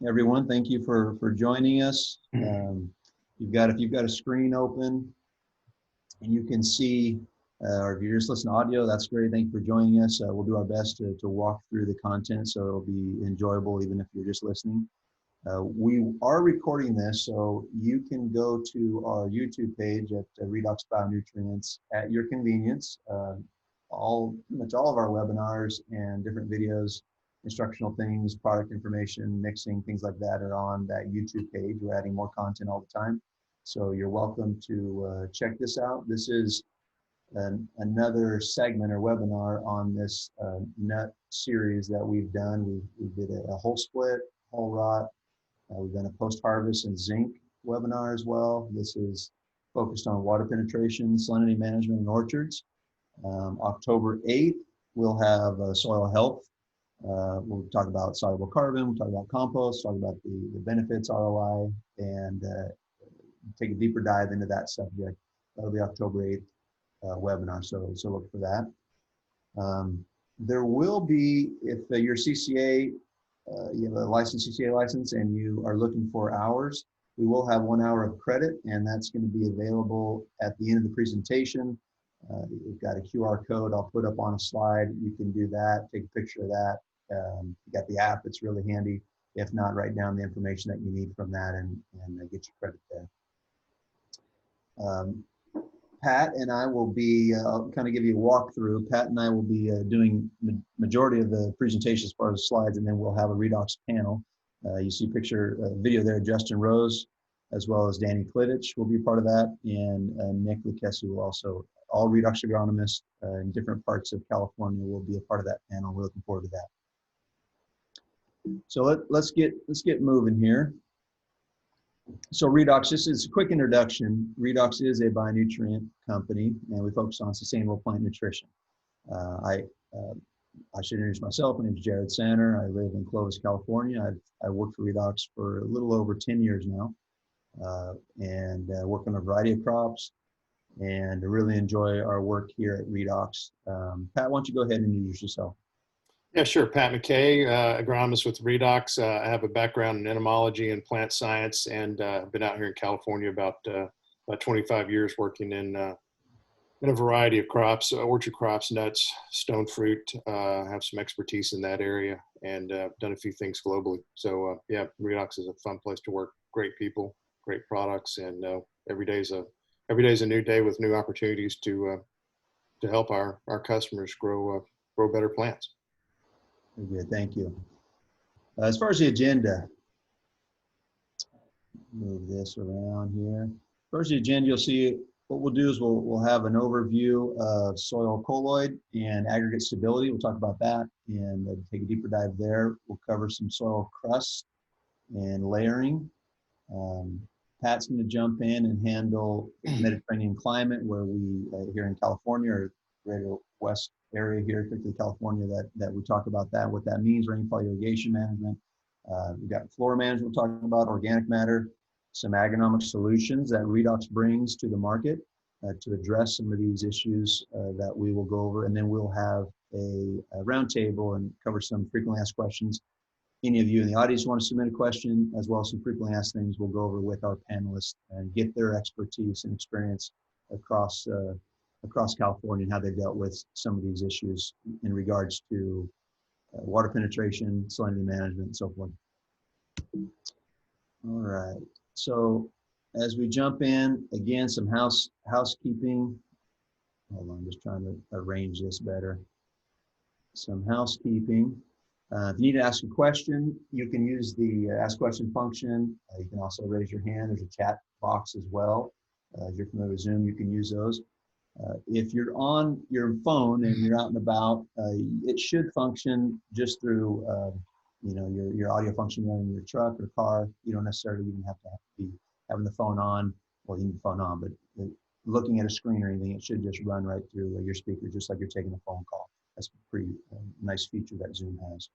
Everyone, thank you for joining us. If you've got a screen open and you can see, or if you're just listening to audio, that's great. Thank you for joining us. We'll do our best to walk through the content so it'll be enjoyable even if you're just listening. We are recording this, so you can go to our YouTube page at Redox Bionutrients at your convenience. Pretty much all of our webinars and different videos, instructional things, product information, mixing, things like that are on that YouTube page. We're adding more content all the time. So you're welcome to check this out. This is another segment or webinar on this nut series that we've done. We did a whole split, whole rot. We've done a post-harvest and zinc webinar as well. This is focused on water penetration, salinity management in orchards. October 8th, we'll have soil health. We'll talk about soluble carbon, we'll talk about compost, talk about the benefits, ROI, and take a deeper dive into that subject. That'll be October 8th webinar, so look for that. There will be, if you're CCA, you have a licensed CCA license and you are looking for hours, we will have 1 hour of credit, and that's going to be available at the end of the presentation. We've got a QR code I'll put up on a slide. You can do that, take a picture of that. You got the app, it's really handy. If not, write down the information that you need from that and get your credit there. Pat and I will be, I'll kind of give you a walkthrough. Pat and I will be doing the majority of the presentation as far as slides, and then we'll have a redox panel. You see video there, Justin Rose, as well as Danny Klitich will be part of that, and Nick Lucchesi will also, all redox agronomists in different parts of California will be a part of that panel. We're looking forward to that. So let's get moving here. So Redox, this is a quick introduction. Redox is a bionutrient company, and we focus on sustainable plant nutrition. I should introduce myself. My name is Jared Sanner. I live in Clovis, California. I worked for Redox for a little over 10 years now, and work on a variety of crops, and I really enjoy our work here at Redox. Pat, why don't you go ahead and introduce yourself? Yeah, sure. Pat McKay, agronomist with Redox. I have a background in entomology and plant science, and I've been out here in California about 25 years working in a variety of crops, orchard crops, nuts, stone fruit. I have some expertise in that area, and done a few things globally. So yeah, Redox is a fun place to work. Great people, great products, and every day is a new day with new opportunities to help our customers grow better plants. Very good, thank you. As far as the agenda, move this around here. As far as the agenda, you'll see what we'll do is we'll have an overview of soil colloid and aggregate stability. We'll talk about that and take a deeper dive there. We'll cover some soil crust and layering. Pat's going to jump in and handle Mediterranean climate, where we here in California or greater west area here, particularly California, that we talk about that, what that means, rainfall irrigation management. We've got flora management, we're talking about organic matter, some agronomic solutions that Redox brings to the market to address some of these issues that we will go over. And then we'll have a roundtable and cover some frequently asked questions. Any of you in the audience want to submit a question, as well as some frequently asked things we'll go over with our panelists and get their expertise and experience across California and how they've dealt with some of these issues in regards to water penetration, salinity management, and so forth. All right, so as we jump in, again, some housekeeping. Hold on, I'm just trying to arrange this better. Some housekeeping. If you need to ask a question, you can use the ask question function. You can also raise your hand. There's a chat box as well. If you're familiar with Zoom, you can use those. If you're on your phone and you're out and about, it should function just through your audio function running your truck or car. You don't necessarily even have to be having the phone on, or you need the phone on, but looking at a screen or anything, it should just run right through your speaker, just like you're taking a phone call. That's a pretty nice feature that Zoom has.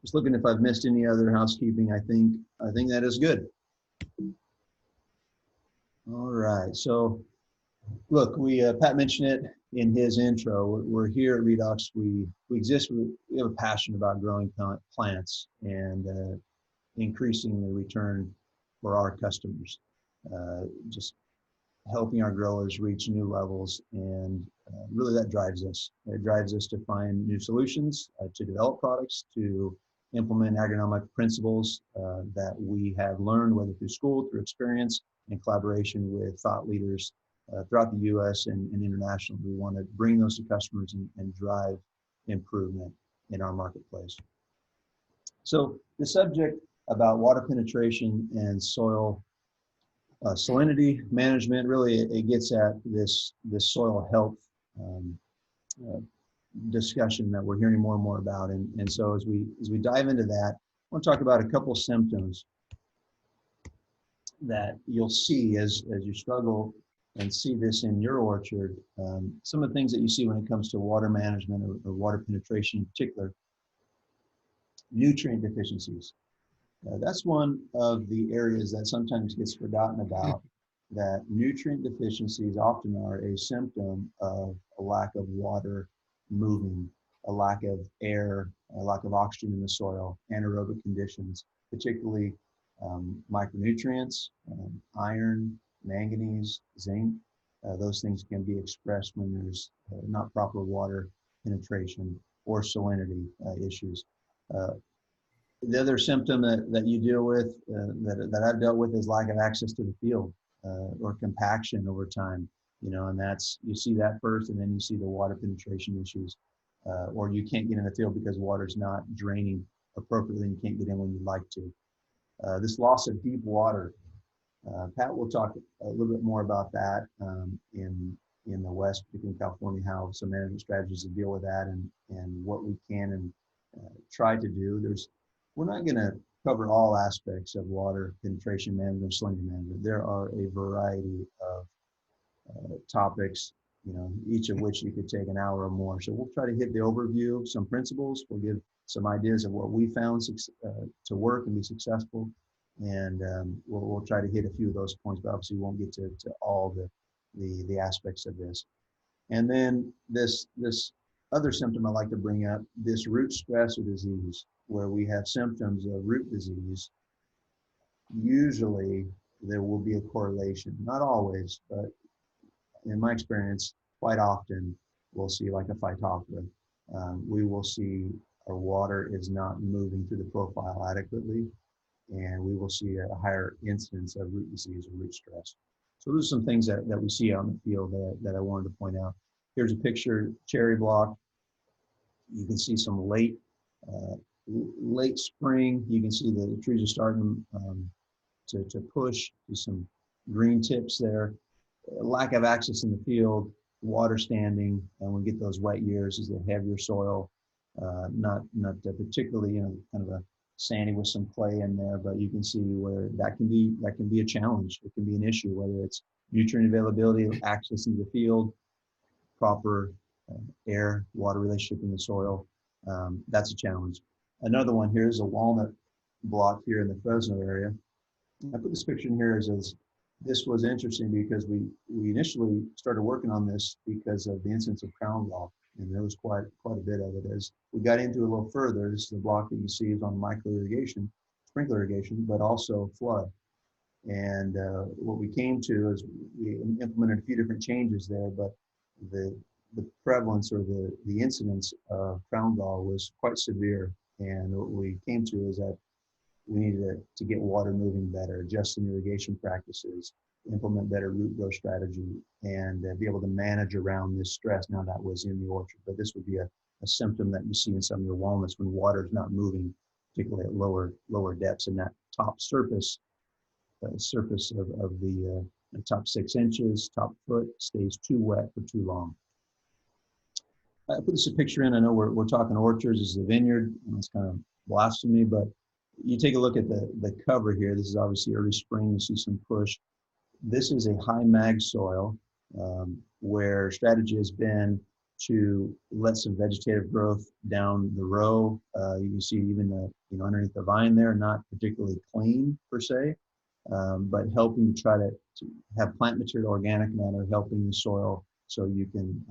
Just looking if I've missed any other housekeeping. I think that is good. All right, so Look, Pat mentioned it in his intro. We're here at Redox. We have a passion about growing plants and increasing the return for our customers. Just helping our growers reach new levels, and really that drives us. It drives us to find new solutions, to develop products, to implement agronomic principles that we have learned, whether through school, through experience, in collaboration with thought leaders throughout the U.S. and internationally. We want to bring those to customers and drive improvement in our marketplace. So the subject about water penetration and soil salinity management, really it gets at this soil health uh, discussion that we're hearing more and more about. And so as we dive into that, I want to talk about a couple of symptoms that you'll see as you struggle and see this in your orchard. Some of the things that you see when it comes to water management or water penetration in particular: nutrient deficiencies. That's one of the areas that sometimes gets forgotten about, that nutrient deficiencies often are a symptom of a lack of water moving, a lack of air, a lack of oxygen in the soil, anaerobic conditions, particularly micronutrients, iron, manganese, zinc. Those things can be expressed when there's not proper water penetration or salinity issues. The other symptom that you deal with, that I've dealt with, is lack of access to the field or compaction over time. And you see that first, and then you see the water penetration issues, or you can't get in the field because water's not draining appropriately and you can't get in when you'd like to. This loss of deep water, Pat will talk a little bit more about that in the West, particularly in California, how some management strategies to deal with that and what we can and try to do. We're not going to cover all aspects of water penetration management, salinity management. There are a variety of topics, each of which you could take an hour or more. So we'll try to hit the overview, some principles. We'll give some ideas of what we found to work and be successful. And we'll try to hit a few of those points, but obviously we won't get to all the aspects of this. And then this other symptom I like to bring up, this root stress or disease, where we have symptoms of root disease. Usually there will be a correlation, not always, but in my experience, quite often we'll see like a phytophthora. We will see our water is not moving through the profile adequately, and we will see a higher incidence of root disease or root stress. So those are some things that we see out in the field that I wanted to point out. Here's a picture, cherry block. You can see some late spring. You can see the trees are starting to push to some green tips there. Lack of access in the field, water standing, and we get those wet years as the heavier soil, not particularly kind of a sandy with some clay in there, but you can see where that can be a challenge. It can be an issue, whether it's nutrient availability, access into the field, proper air water relationship in the soil. That's a challenge. Another one here is a walnut block here in the Fresno area. I put this picture in here as this was interesting because we initially started working on this because of the incidence of crown gall, and there was quite a bit of it. As we got into it a little further, this is the block that you see is on micro irrigation, sprinkler irrigation, but also flood. And what we came to is we implemented a few different changes there, but the prevalence or the incidence of crown gall was quite severe. And what we came to is that we needed to get water moving better, adjust some irrigation practices, implement better root growth strategy, and be able to manage around this stress. Now that was in the orchard, but this would be a symptom that you see in some of your walnuts when water is not moving, particularly at lower depths, and that top surface of the top 6 inches, top foot stays too wet for too long. I put this a picture in. I know we're talking orchards. This is a vineyard, and it's kind of blasphemy, but you take a look at the cover here. This is obviously early spring. You see some push. This is a high mag soil where strategy has been to let some vegetative growth down the row. You can see even underneath the vine there, not particularly clean per se, but helping to try to have plant material, organic matter, helping the soil so you can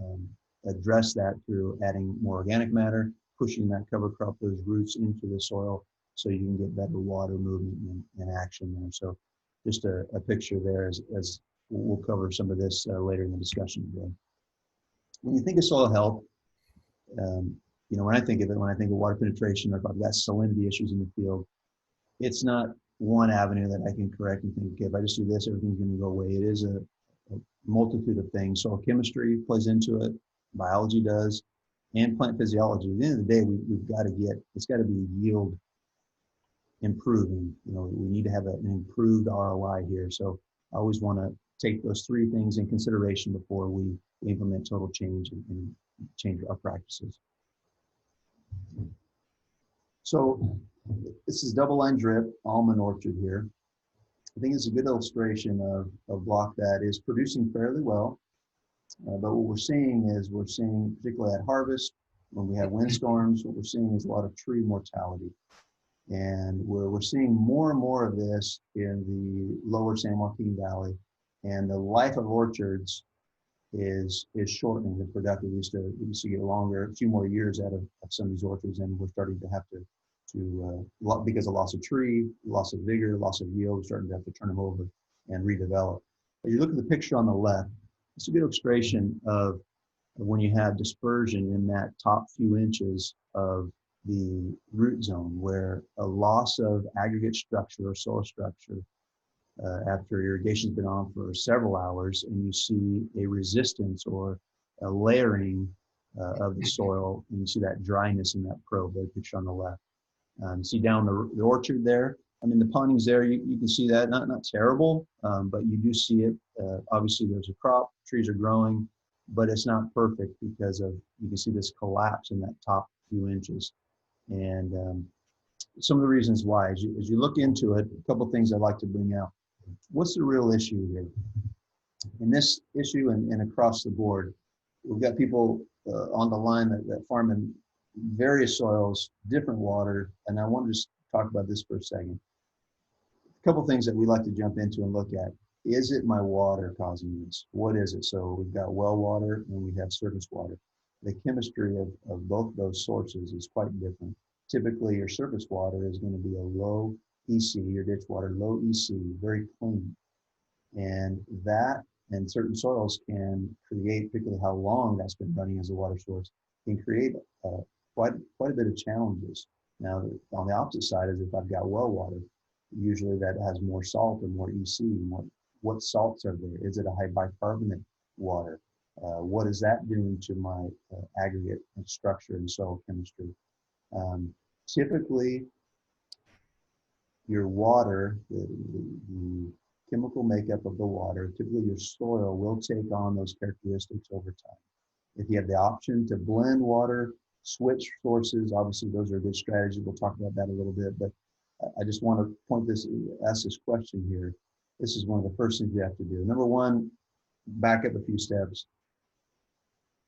address that through adding more organic matter, pushing that cover crop, those roots into the soil so you can get better water movement and action there. So just a picture there as we'll cover some of this later in the discussion today. When you think of soil health, when I think of it, when I think of water penetration, or if I've got salinity issues in the field, it's not one avenue that I can correct and think, okay, if I just do this, everything's going to go away. It is a multitude of things. Soil chemistry plays into it, biology does, and plant physiology. At the end of the day, we've got to it's got to be yield improving. We need to have an improved ROI here. So I always want to take those three things in consideration before we implement total change and change our practices. So this is double line drip, almond orchard here. I think it's a good illustration of a block that is producing fairly well. But what we're seeing, particularly at harvest, when we have windstorms, what we're seeing is a lot of tree mortality. And we're seeing more and more of this in the lower San Joaquin Valley. And the life of orchards is shortening. The productive we used to get longer, a few more years out of some of these orchards, and we're starting to have to because of loss of tree, loss of vigor, loss of yield, we're starting to have to turn them over and redevelop. If you look at the picture on the left, it's a good illustration of when you have dispersion in that top few inches of the root zone, where a loss of aggregate structure or soil structure after irrigation's been on for several hours, and you see a resistance or a layering of the soil, and you see that dryness in that probe, the picture on the left. See down the orchard there. I mean, the ponding's there. You can see that, not terrible, but you do see it. Obviously, there's a crop, trees are growing, but it's not perfect because you can see this collapse in that top few inches. And some of the reasons why, as you look into it, a couple of things I'd like to bring out. What's the real issue here? In this issue and across the board, we've got people on the line that farm in various soils, different water, and I want to just talk about this for a second. A couple of things that we like to jump into and look at. Is it my water causing this? What is it? So we've got well water and we have surface water. The chemistry of both those sources is quite different. Typically, your surface water is going to be a low EC, your ditch water, low EC, very clean. And that and certain soils can create, particularly how long that's been running as a water source, can create quite a bit of challenges. Now, on the opposite side is if I've got well water, usually that has more salt or more EC. What salts are there? Is it a high bicarbonate water? What is that doing to my aggregate and structure and soil chemistry? Typically, your water, the chemical makeup of the water, typically your soil will take on those characteristics over time. If you have the option to blend water, switch sources, obviously those are good strategies. We'll talk about that a little bit, but I just want to ask this question here. This is one of the first things we have to do. Number one, back up a few steps.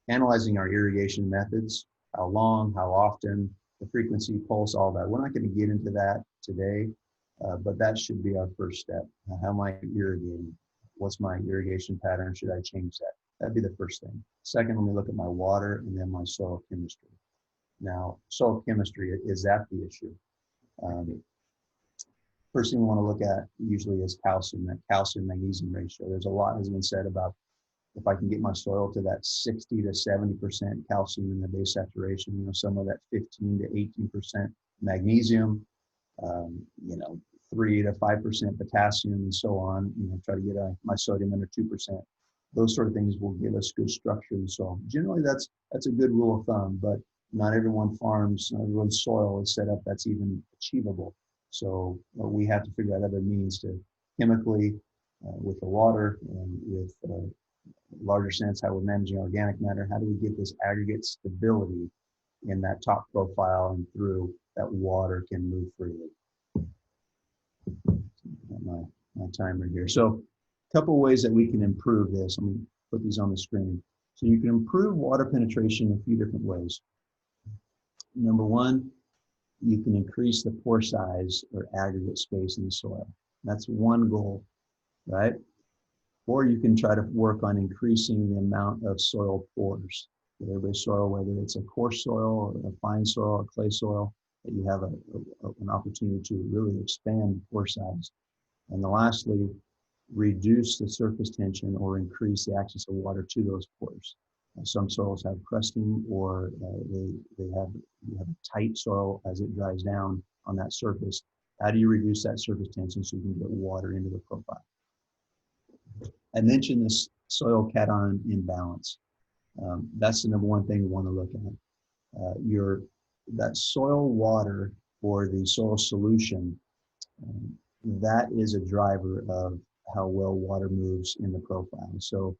Analyzing our irrigation methods, how long, how often, the frequency, pulse, all that. We're not going to get into that today, but that should be our first step. How am I irrigating? What's my irrigation pattern? Should I change that? That'd be the first thing. Second, let me look at my water and then my soil chemistry. Now, soil chemistry, is that the issue? First thing we want to look at usually is calcium, that calcium-magnesium ratio. There's a lot has been said about if I can get my soil to that 60 to 70% calcium in the base saturation, somewhere that 15 to 18% magnesium, 3 to 5% potassium and so on, try to get my sodium under 2%. Those sort of things will give us good structure in the soil. Generally, that's a good rule of thumb, but not everyone's soil is set up that's even achievable. So we have to figure out other means to chemically, with the water and with larger sense, how we're managing organic matter, how do we get this aggregate stability in that top profile and through that water can move freely. My timer here. So a couple of ways that we can improve this. Let me put these on the screen. So you can improve water penetration in a few different ways. Number one, you can increase the pore size or aggregate space in the soil. That's one goal, right? Or you can try to work on increasing the amount of soil pores. Every soil, whether it's a coarse soil or a fine soil or clay soil, that you have an opportunity to really expand pore size. And lastly, reduce the surface tension or increase the access of water to those pores. Some soils have crusting, or they have, you have a tight soil as it dries down on that surface. How do you reduce that surface tension so you can get water into the profile? I mentioned this soil cation imbalance. That's the number one thing we want to look at. That soil water or the soil solution, that is a driver of how well water moves in the profile. So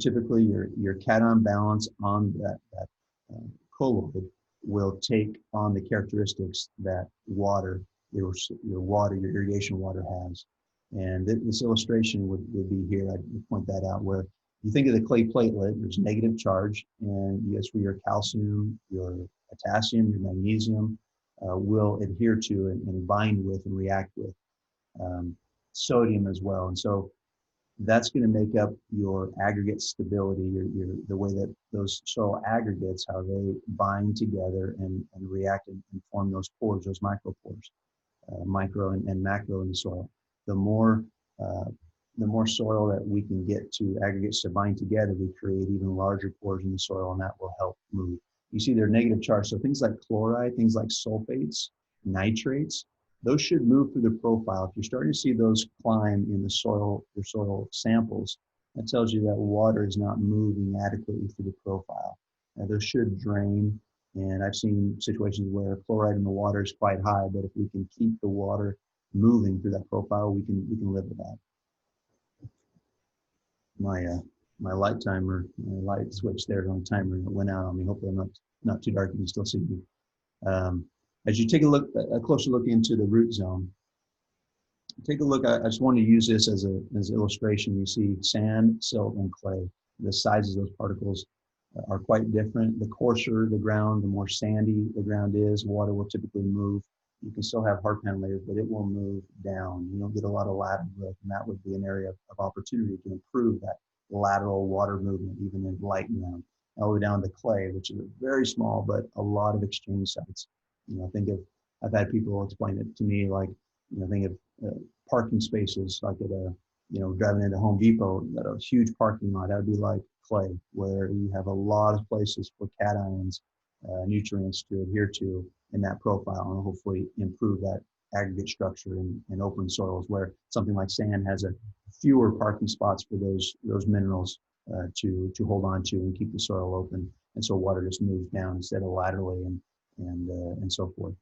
typically your cation balance on that colloid will take on the characteristics that your irrigation water has. And this illustration would be here. I'd point that out, where you think of the clay platelet, there's negative charge, and yes, for your calcium, your potassium, your magnesium will adhere to and bind with and react with sodium as well. And so that's going to make up your aggregate stability, the way that those soil aggregates, how they bind together and react and form those pores, those micropores, micro and macro in the soil. The more soil that we can get to aggregates to bind together, we create even larger pores in the soil, and that will help move. You see they're negative charge, so things like chloride, things like sulfates, nitrates, those should move through the profile. If you're starting to see those climb in the soil, your soil samples, that tells you that water is not moving adequately through the profile. Those should drain, and I've seen situations where chloride in the water is quite high, but if we can keep the water moving through that profile, we can live with that. My light timer, my light switch there on timer, it went out on me. Hopefully I'm not too dark and you still see me. As you take a closer look into the root zone, take a look. I just want to use this as an illustration. You see sand, silt, and clay. The sizes of those particles are quite different. The coarser the ground, the more sandy the ground is, water will typically move. You can still have hard pan layers, but it will move down. You don't get a lot of lateral growth, and that would be an area of opportunity to improve that lateral water movement, even in light ground, all the way down to clay, which is very small, but a lot of exchange sites. I've had people explain it to me like, think of parking spaces, like at driving into Home Depot, at a huge parking lot. That would be like clay, where you have a lot of places for cations, nutrients to adhere to in that profile, and hopefully improve that aggregate structure in open soils, where something like sand has a fewer parking spots for those minerals to hold on to and keep the soil open, and so water just moves down instead of laterally and so forth.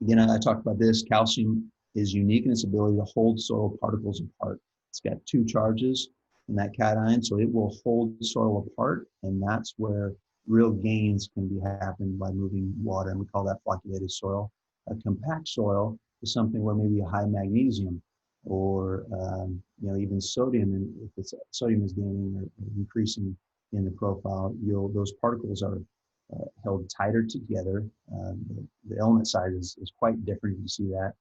Again, I talked about this. Calcium is unique in its ability to hold soil particles apart. It's got two charges in that cation, so it will hold the soil apart, and that's where real gains can be happened by moving water, and we call that flocculated soil. A compact soil is something where maybe a high magnesium or even sodium, and if sodium is gaining or increasing in the profile, those particles are held tighter together. The element size is quite different. You can see that,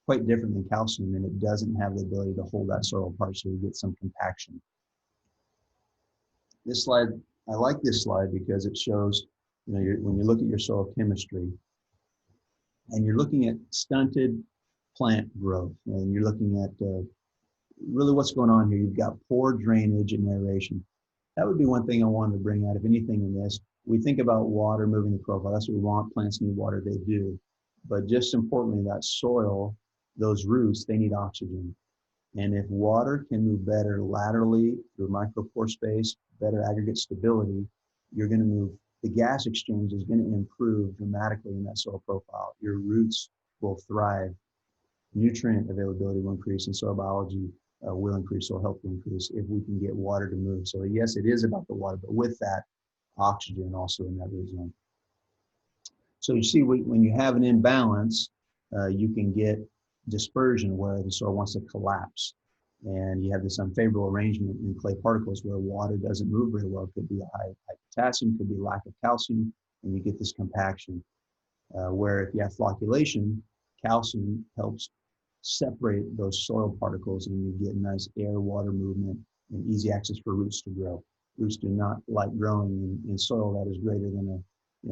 quite different than calcium, and it doesn't have the ability to hold that soil apart, so you get some compaction. This slide, I like this slide because it shows, when you look at your soil chemistry and you're looking at stunted plant growth, and you're looking at really what's going on here. You've got poor drainage and aeration. That would be one thing I wanted to bring out. If anything in this, we think about water moving the profile. That's what we want. Plants need water, they do. But just importantly, that soil, those roots, they need oxygen. And if water can move better laterally through micropore space, better aggregate stability, you're going to move, the gas exchange is going to improve dramatically in that soil profile. Your roots will thrive. Nutrient availability will increase, and soil biology will increase, soil health will increase if we can get water to move. So yes, it is about the water, but with that, oxygen also in that root zone. So you see, when you have an imbalance, you can get dispersion where the soil wants to collapse, and you have this unfavorable arrangement in clay particles where water doesn't move very well. It could be a high potassium, could be lack of calcium, and you get this compaction. Where if you have flocculation, calcium helps separate those soil particles, and you get nice air-water movement and easy access for roots to grow. Roots do not like growing in soil that is greater than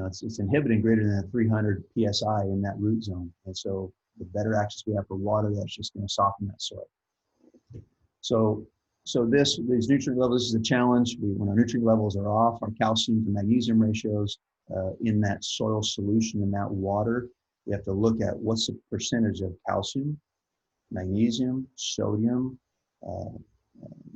it's inhibiting greater than 300 psi in that root zone. And so the better access we have for water, that's just going to soften that soil. So these nutrient levels, this is a challenge. When our nutrient levels are off, our calcium to magnesium ratios in that soil solution, in that water, we have to look at what's the percentage of calcium, magnesium, sodium,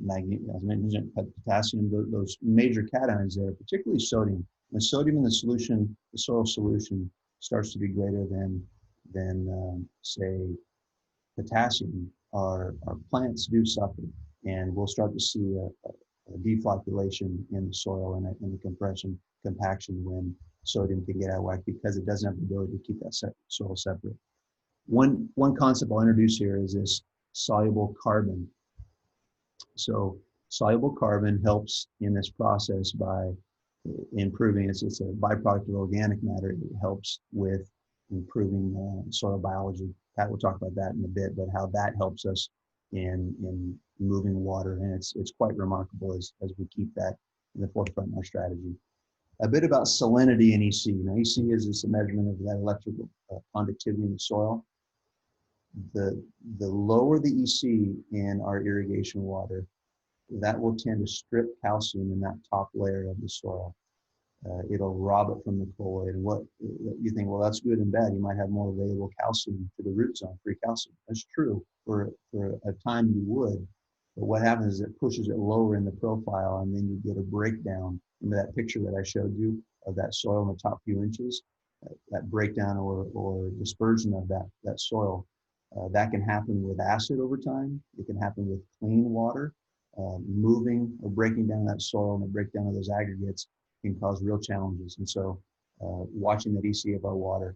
magnesium, potassium, those major cations there, particularly sodium. When sodium in the solution, the soil solution, starts to be greater than say, potassium, our plants do suffer, and we'll start to see a deflocculation in the soil and a compaction when sodium can get out of whack because it doesn't have the ability to keep that soil separate. One concept I'll introduce here is this soluble carbon. So soluble carbon helps in this process by improving, it's a byproduct of organic matter. It helps with improving soil biology. Pat will talk about that in a bit, but how that helps us in moving water, and it's quite remarkable as we keep that in the forefront in our strategy. A bit about salinity in EC. Now, EC is just a measurement of that electrical conductivity in the soil. The lower the EC in our irrigation water, that will tend to strip calcium in that top layer of the soil. It'll rob it from the colloid. And what you think, well, that's good and bad. You might have more available calcium to the root zone, free calcium. That's true for a time you would. But what happens is it pushes it lower in the profile, and then you get a breakdown. Remember that picture that I showed you of that soil in the top few inches? That breakdown or dispersion of that soil. That can happen with acid over time. It can happen with clean water. Moving or breaking down that soil and the breakdown of those aggregates can cause real challenges. And so watching that EC of our water,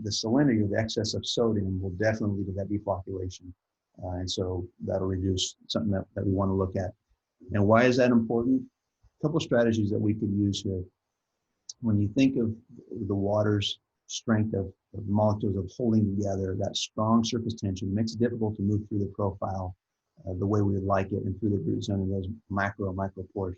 the salinity or the excess of sodium will definitely lead to that deflocculation. And so that'll reduce something that we want to look at. And why is that important? A couple of strategies that we could use here. When you think of the water's strength of molecules of holding together, that strong surface tension makes it difficult to move through the profile the way we would like it and through the root zone and those micro pores.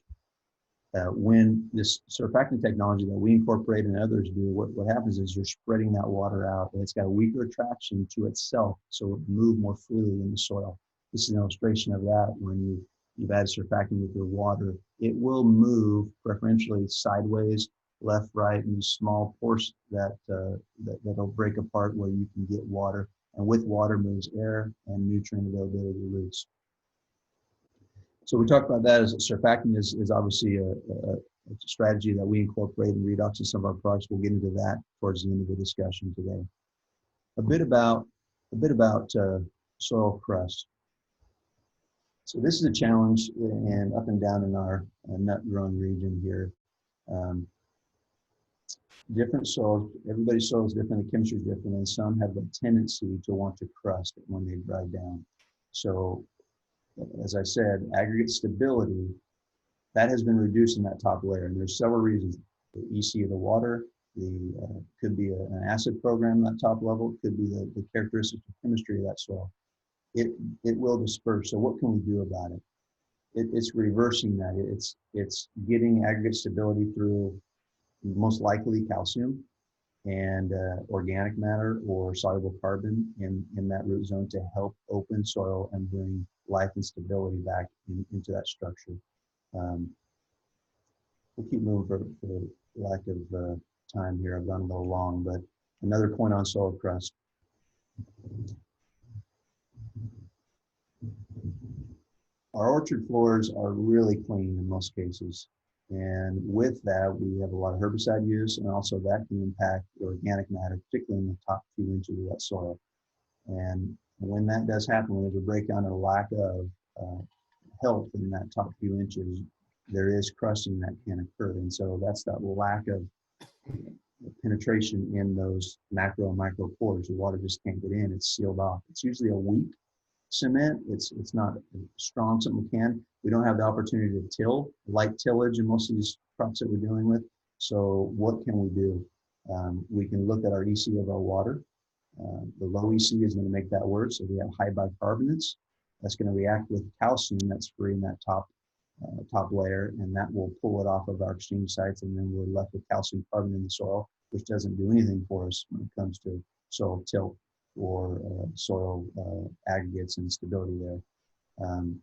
When this surfactant technology that we incorporate and others do, what happens is you're spreading that water out, and it's got a weaker attraction to itself, so it will move more freely in the soil. This is an illustration of that. When you've added surfactant with your water, it will move preferentially sideways, left, right, in these small pores that'll break apart where you can get water. And with water moves air and nutrient availability to roots. So we talked about that as surfactant is obviously a strategy that we incorporate in redox in some of our products. We'll get into that towards the end of the discussion today. A bit about soil crust. So this is a challenge and up and down in our nut growing region here. Different soils, everybody's soil is different, the chemistry is different, and some have a tendency to want to crust when they dry down. So, as I said, aggregate stability, that has been reduced in that top layer, and there's several reasons. The EC of the water, could be an acid program at that top level, could be the characteristics of chemistry of that soil. It will disperse, so what can we do about it? It's reversing that. It's getting aggregate stability through most likely calcium and organic matter or soluble carbon in that root zone to help open soil and bring life and stability back into that structure. We'll keep moving for lack of time here. I've gone a little long, but another point on soil crust. Our orchard floors are really clean in most cases. And with that, we have a lot of herbicide use, and also that can impact the organic matter, particularly in the top few inches of that soil. And when that does happen, when there's a breakdown or lack of health in that top few inches, there is crusting that can occur. And so that's that lack of penetration in those macro and micro pores. The water just can't get in, it's sealed off. It's usually a weak cement. It's not strong, something we can. We don't have the opportunity to till, light tillage in most of these crops that we're dealing with. So what can we do? We can look at our EC of our water. The low EC is going to make that worse. So we have high bicarbonates. That's going to react with calcium that's free in that top layer, and that will pull it off of our exchange sites, and then we're left with calcium carbonate in the soil, which doesn't do anything for us when it comes to soil tilt or soil aggregates and stability there.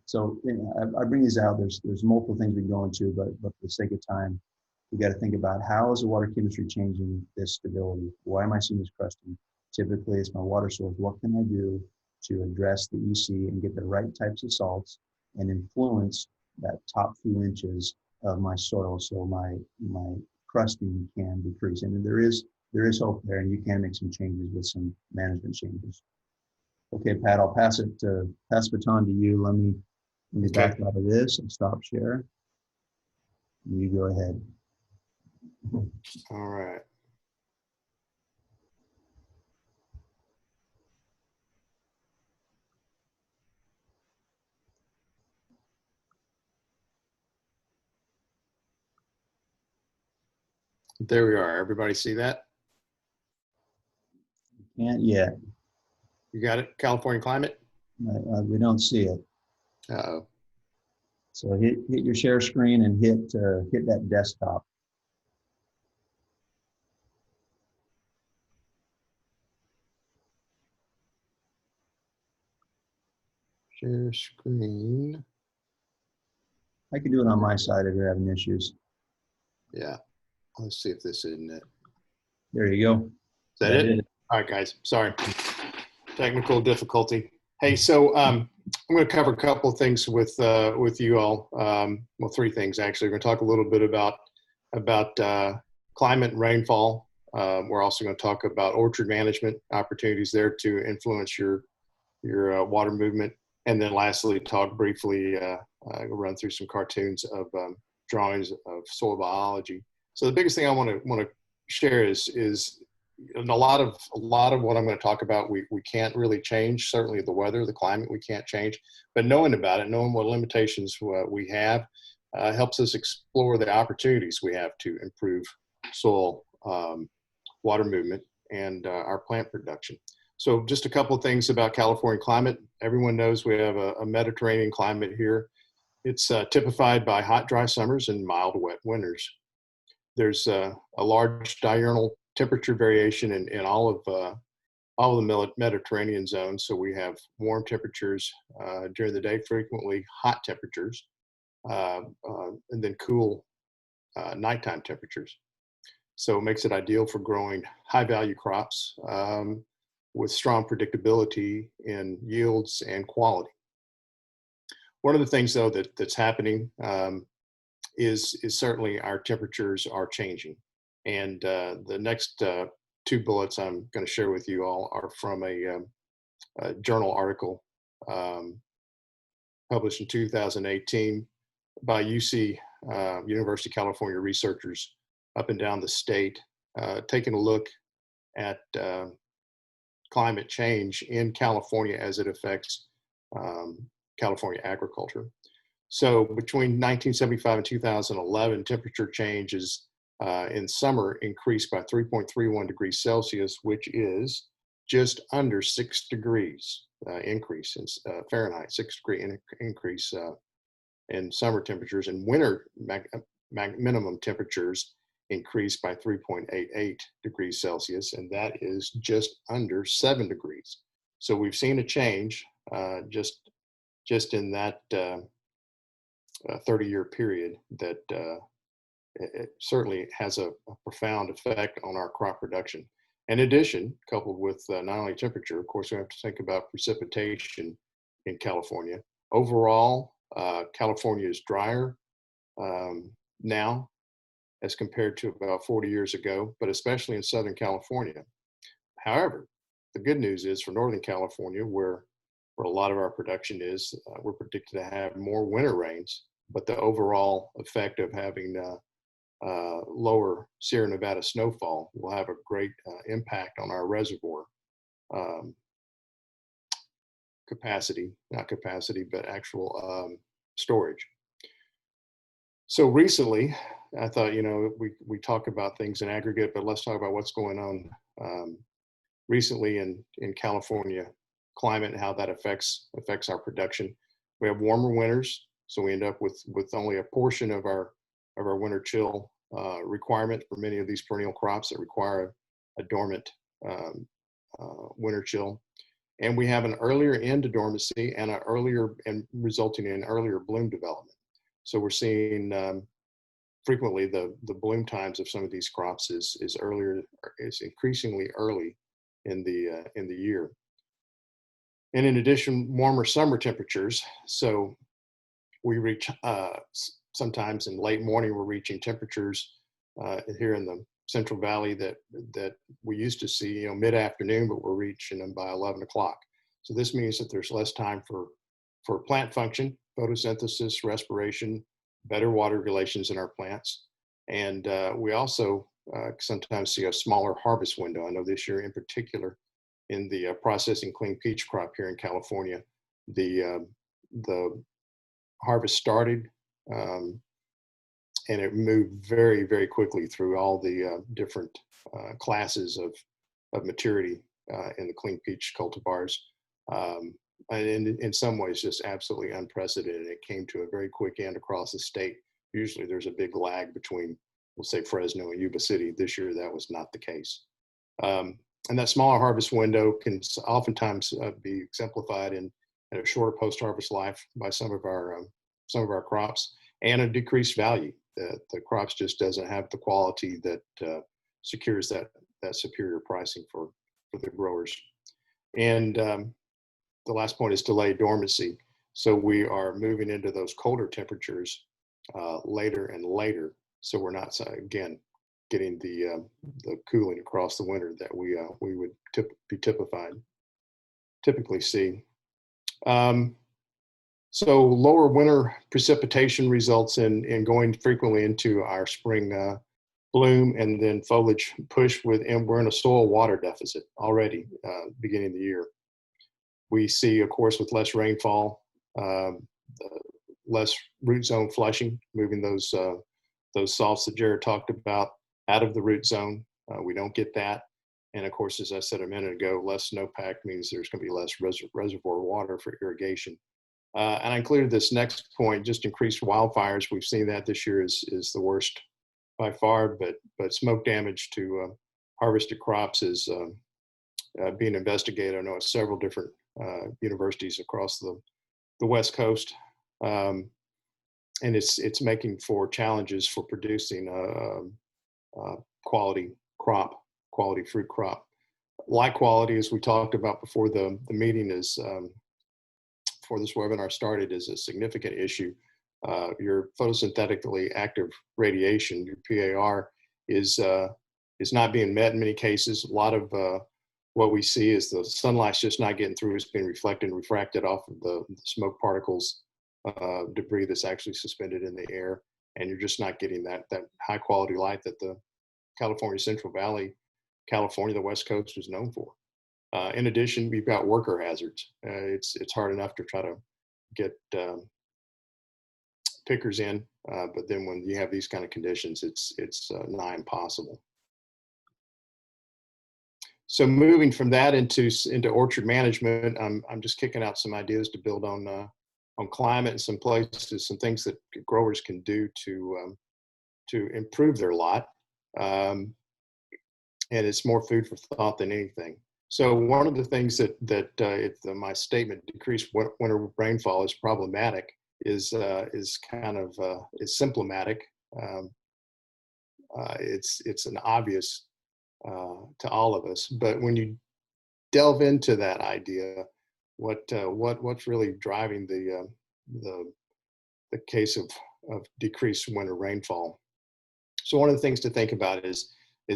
So you know, I bring these out. There's multiple things we can go into, but for the sake of time, we got to think about how is the water chemistry changing this stability? Why am I seeing this crusting? Typically, it's my water source. What can I do to address the EC and get the right types of salts and influence that top few inches of my soil so my crusting can decrease? And there is hope there, and you can make some changes with some management changes. Okay, Pat, I'll pass baton to you. Let me back out of this and stop share. You go ahead. All right. There we are. Everybody see that? Can't yet. You got it? California climate? We don't see it. Uh-oh. So hit your share screen and hit that desktop. Share screen. I can do it on my side if you're having issues. Yeah. Let's see if this isn't it. There you go. Is that it? All right, guys. Sorry. Technical difficulty. Hey, so I'm going to cover a couple of things with you all. Well, three things actually. We're going to talk a little bit about climate and rainfall. We're also going to talk about orchard management opportunities there to influence your water movement, and then lastly, talk briefly. Run through some cartoons of drawings of soil biology. So the biggest thing I want to share is a lot of what I'm going to talk about we can't really change. Certainly the weather, the climate, we can't change. But knowing about it, knowing what limitations we have, helps us explore the opportunities we have to improve soil water movement and our plant production. So just a couple of things about California climate. Everyone knows we have a Mediterranean climate here. It's typified by hot, dry summers and mild, wet winters. There's a large diurnal temperature variation in all of the Mediterranean zones. So we have warm temperatures during the day, frequently hot temperatures, and then cool nighttime temperatures. So it makes it ideal for growing high-value crops with strong predictability in yields and quality. One of the things, though, that's happening is certainly our temperatures are changing. And the next two bullets I'm going to share with you all are from a journal article published in 2018 by University of California researchers up and down the state, taking a look at climate change in California as it affects California agriculture. So between 1975 and 2011, temperature changes in summer increased by 3.31 degrees Celsius, which is just under 6 degrees increase in Fahrenheit, 6-degree increase in summer temperatures, and winter minimum temperatures increased by 3.88 degrees Celsius, and that is just under 7 degrees. So we've seen a change just in that 30-year period that it certainly has a profound effect on our crop production. In addition, coupled with not only temperature, of course, we have to think about precipitation in California. Overall, California is drier now as compared to about 40 years ago, but especially in Southern California. However, the good news is for Northern California, where a lot of our production is, we're predicted to have more winter rains, but the overall effect of having lower Sierra Nevada snowfall will have a great impact on our reservoir capacity, not capacity, but actual storage. So recently, I thought, we talk about things in aggregate, but let's talk about what's going on recently in California climate and how that affects our production. We have warmer winters, so we end up with only a portion of our winter chill requirement for many of these perennial crops that require a dormant winter chill. And we have an earlier end to dormancy and resulting in earlier bloom development. So we're seeing frequently the bloom times of some of these crops is increasingly early in the year. And in addition, warmer summer temperatures. So we reach sometimes in late morning, we're reaching temperatures here in the Central Valley that we used to see, mid-afternoon, but we're reaching them by 11 o'clock. So this means that there's less time for plant function, photosynthesis, respiration, better water relations in our plants. And we also sometimes see a smaller harvest window. I know this year in particular, in the processing clean peach crop here in California, the harvest started and it moved very, very quickly through all the different classes of maturity in the clean peach cultivars. And in some ways, just absolutely unprecedented. It came to a very quick end across the state. Usually there's a big lag between, we'll say, Fresno and Yuba City. This year, that was not the case. And that smaller harvest window can oftentimes be exemplified in a shorter post-harvest life by some of our crops, and a decreased value. The crops just doesn't have the quality that secures that superior pricing for the growers. And the last point is delayed dormancy. So we are moving into those colder temperatures later and later. So we're not, again, getting the cooling across the winter that we would typically see. So lower winter precipitation results in going frequently into our spring bloom and then foliage push and we're in a soil water deficit already beginning of the year. We see, of course, with less rainfall, less root zone flushing, moving those salts that Jared talked about out of the root zone. We don't get that. And of course, as I said a minute ago, less snowpack means there's going to be less reservoir water for irrigation. And I included this next point, just increased wildfires. We've seen that this year is the worst by far, but smoke damage to harvested crops is being investigated. I know at several different universities across the West Coast. And it's making for challenges for producing quality fruit crop. Light quality, as we talked about before the meeting before this webinar started, is a significant issue. Your photosynthetically active radiation, your PAR, is not being met in many cases. A lot of what we see is the sunlight's just not getting through. It's being reflected and refracted off of the smoke particles, debris that's actually suspended in the air, and you're just not getting that high quality light that the California Central Valley, California, the West Coast is known for. In addition, we've got worker hazards. It's hard enough to try to get pickers in, but then when you have these kind of conditions, it's nigh impossible. So moving from that into orchard management, I'm just kicking out some ideas to build on climate and some places, some things that growers can do to improve their lot. And it's more food for thought than anything. So one of the things that if my statement decreased winter rainfall is problematic is kind of is symptomatic. It's an obvious to all of us, but when you delve into that idea, what's really driving the case of decreased winter rainfall? So one of the things to think about is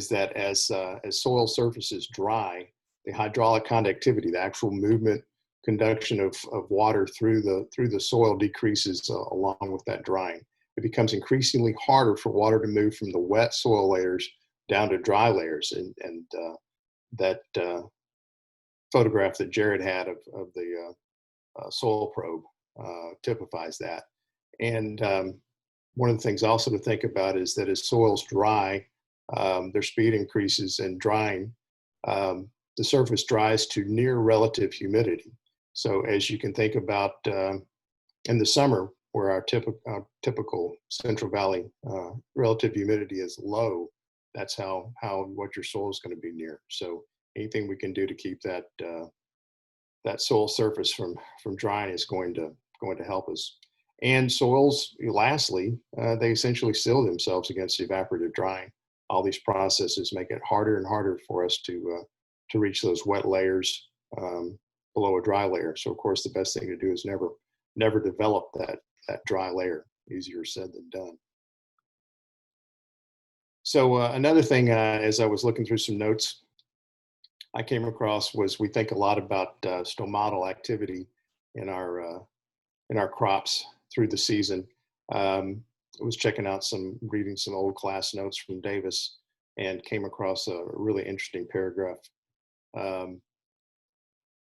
that as soil surfaces dry, the hydraulic conductivity, the actual movement, conduction of water through the soil decreases along with that drying. It becomes increasingly harder for water to move from the wet soil layers down to dry layers, and that photograph that Jared had of the soil probe typifies that. And one of the things also to think about is that as soils dry, their speed increases, and drying the surface dries to near relative humidity. So as you can think about in the summer, where our typical Central Valley relative humidity is low, that's how what your soil is going to be near. So anything we can do to keep that that soil surface from drying is going to help us. And soils, lastly, they essentially seal themselves against evaporative drying. All these processes make it harder and harder for us to reach those wet layers below a dry layer. So of course, the best thing to do is never develop that dry layer. Easier said than done. So another thing, as I was looking through some notes, I came across was we think a lot about stomatal activity in our crops through the season. I was reading some old class notes from Davis, and came across a really interesting paragraph.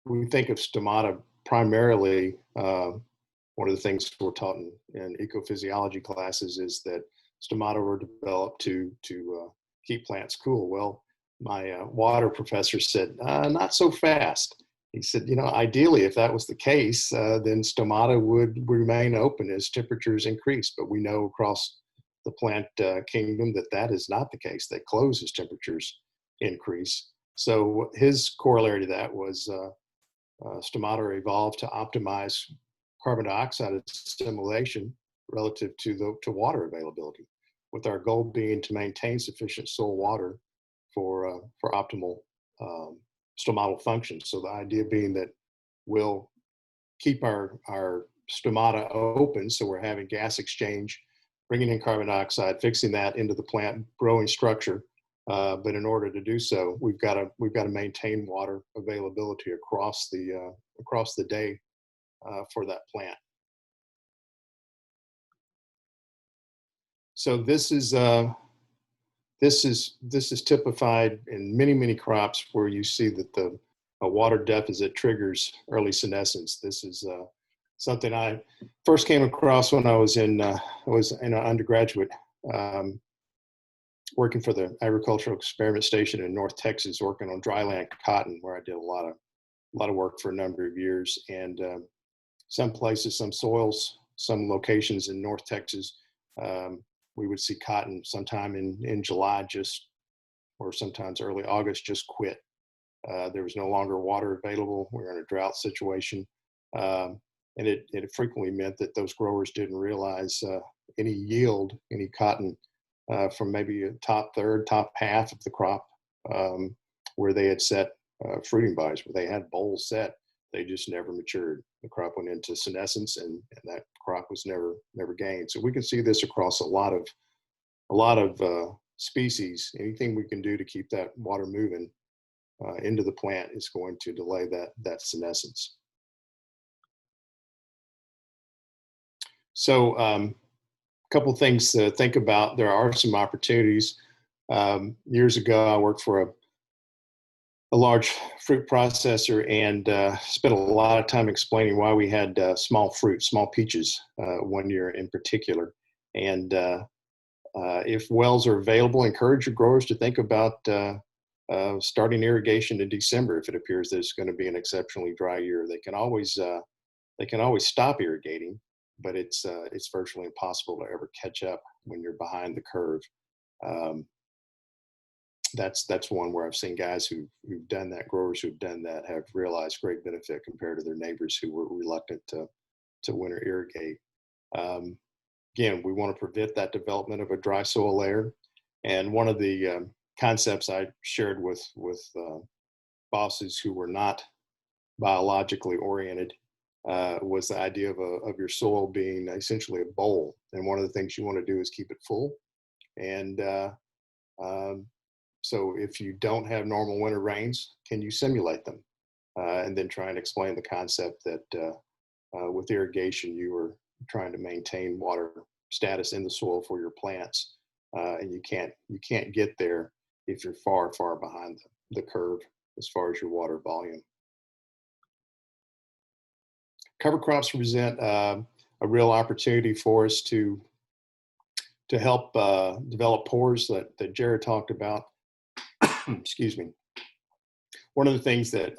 We think of stomata primarily. One of the things we're taught in ecophysiology classes is that stomata were developed to keep plants cool. Well, my water professor said, not so fast. He said, ideally, if that was the case, then stomata would remain open as temperatures increase. But we know across the plant kingdom that is not the case. They close as temperatures increase. So his corollary to that was stomata evolved to optimize carbon dioxide assimilation relative to water availability, with our goal being to maintain sufficient soil water for optimal stomatal function. So the idea being that we'll keep our stomata open, so we're having gas exchange, bringing in carbon dioxide, fixing that into the plant growing structure. But in order to do so, we've got to maintain water availability across the day for that plant. So this is typified in many crops where you see that a water deficit triggers early senescence. This is something I first came across when I was in an undergraduate, working for the Agricultural Experiment Station in North Texas, working on dryland cotton, where I did a lot of work for a number of years. And some places, some soils, some locations in North Texas, we would see cotton sometime in July or sometimes early August just quit. There was no longer water available. We were in a drought situation. And it frequently meant that those growers didn't realize any yield, any cotton from maybe a top third, top half of the crop, where they had set fruiting bodies, where they had bolls set. They just never matured. The crop went into senescence, and that crop was never gained. So we can see this across a lot of species. Anything we can do to keep that water moving into the plant is going to delay that senescence. So a couple things to think about. There are some opportunities. Years ago, I worked for a large fruit processor, and spent a lot of time explaining why we had small peaches one year in particular. And if wells are available, encourage your growers to think about starting irrigation in December if it appears that it's going to be an exceptionally dry year. They can always stop irrigating, but it's virtually impossible to ever catch up when you're behind the curve. That's one where I've seen guys who've done that, growers who've done that, have realized great benefit compared to their neighbors who were reluctant to winter irrigate. Again, we want to prevent that development of a dry soil layer. And one of the concepts I shared with bosses who were not biologically oriented was the idea of your soil being essentially a bowl. And one of the things you want to do is keep it full. And so if you don't have normal winter rains, can you simulate them? And then try and explain the concept that with irrigation, you are trying to maintain water status in the soil for your plants. And you can't get there if you're far behind the curve as far as your water volume. Cover crops present a real opportunity for us to help develop pores that Jared talked about. Excuse me. one of the things that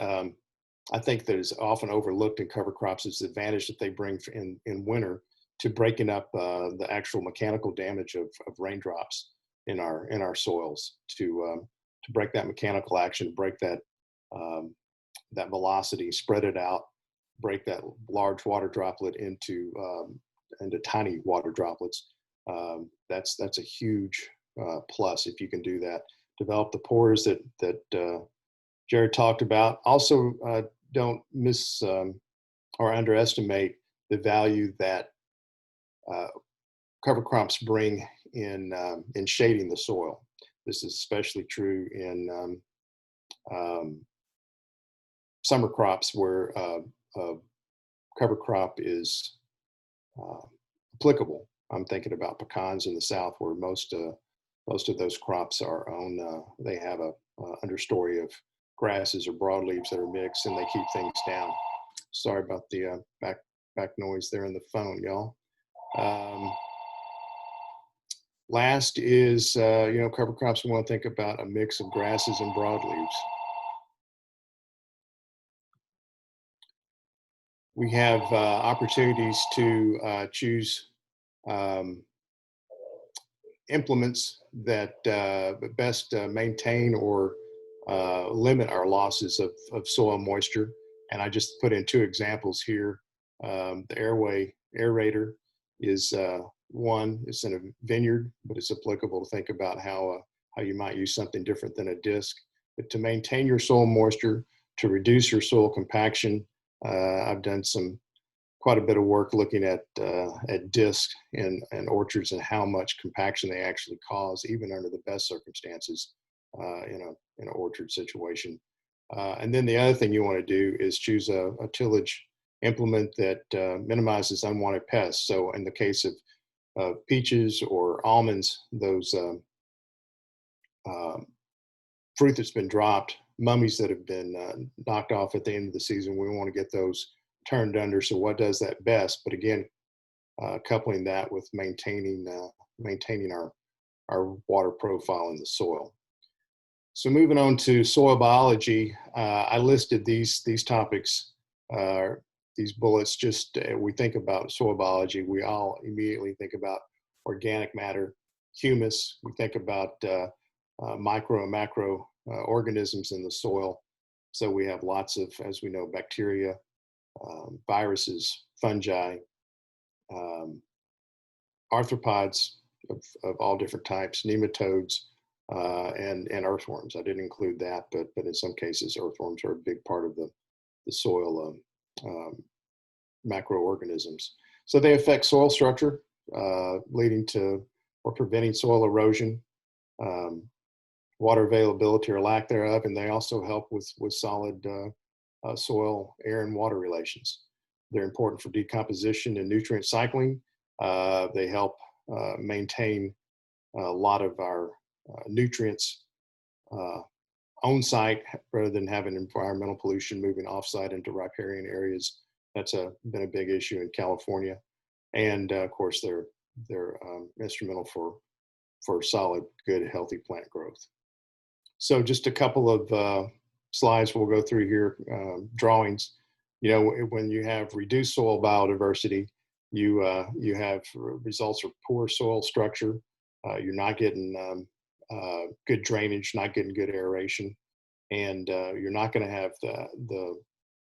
I think that is often overlooked in cover crops is the advantage that they bring in winter to breaking up the actual mechanical damage of raindrops in our soils, to break that mechanical action, break that that velocity, spread it out, break that large water droplet into tiny water droplets. That's a huge plus if you can do that. Develop the pores that Jared talked about. Also, don't miss or underestimate the value that cover crops bring in shading the soil. This is especially true in summer crops where cover crop is applicable. I'm thinking about pecans in the south, where most of those crops are on. They have a understory of grasses or broadleaves that are mixed, and they keep things down. Sorry about the back noise there in the phone, y'all. Last is cover crops. We want to think about a mix of grasses and broadleaves. We have opportunities to choose implements that best maintain or limit our losses of soil moisture. And I just put in two examples here. The airway aerator is one. It's in a vineyard, but it's applicable to think about how you might use something different than a disc. But to maintain your soil moisture, to reduce your soil compaction, I've done quite a bit of work looking at discs and orchards and how much compaction they actually cause, even under the best circumstances in an orchard situation. And then the other thing you want to do is choose a tillage implement that minimizes unwanted pests. So in the case of peaches or almonds, those fruit that's been dropped, mummies that have been knocked off at the end of the season, we want to get those turned under. So what does that best? But again, coupling that with maintaining our water profile in the soil. So moving on to soil biology, I listed these topics, these bullets. Just we think about soil biology, we all immediately think about organic matter, humus. We think about micro and macro organisms in the soil. So we have lots of, as we know, bacteria, viruses, fungi, arthropods of all different types, nematodes, and earthworms. I didn't include that, but in some cases, earthworms are a big part of the soil macroorganisms. So they affect soil structure, leading to or preventing soil erosion, water availability or lack thereof, and they also help with solid soil, air, and water relations. They're important for decomposition and nutrient cycling. They help maintain a lot of our nutrients on site rather than having environmental pollution moving off site into riparian areas. That's been a big issue in California. And of course, they're instrumental for solid, good, healthy plant growth. So just a couple of slides we'll go through here, drawings. When you have reduced soil biodiversity, you have results of poor soil structure. You're not getting good drainage, not getting good aeration, and you're not going to have the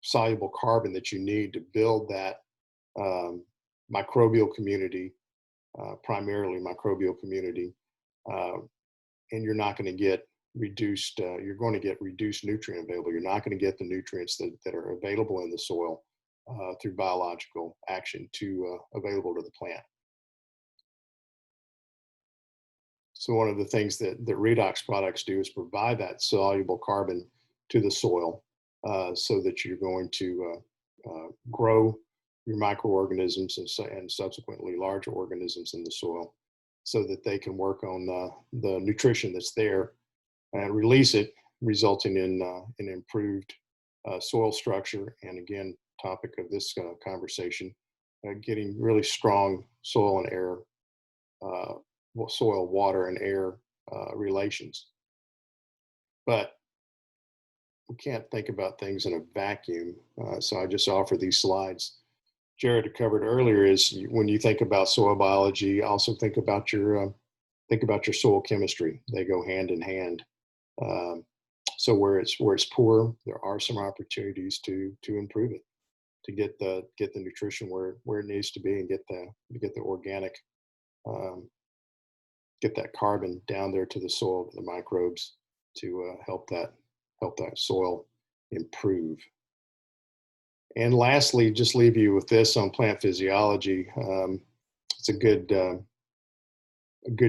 soluble carbon that you need to build that microbial community, primarily microbial community, and you're not going to get reduced, you're going to get reduced nutrient available. You're not going to get the nutrients that are available in the soil through biological action available to the plant. So one of the things that redox products do is provide that soluble carbon to the soil so that you're going to grow your microorganisms and subsequently larger organisms in the soil so that they can work on the nutrition that's there and release it, resulting in improved soil structure. And again, topic of this conversation, getting really strong soil and air, soil, water, and air relations. But think about things in a vacuum. So I just offer these slides. Jared covered earlier is when you think about soil biology, also think about your soil chemistry. They go hand in hand. So where it's poor, there are some opportunities to improve it, to get the nutrition where it needs to be, and get the organic, get that carbon down there to the soil, the microbes, to help that soil improve. And lastly, just leave you with this on plant physiology. It's a good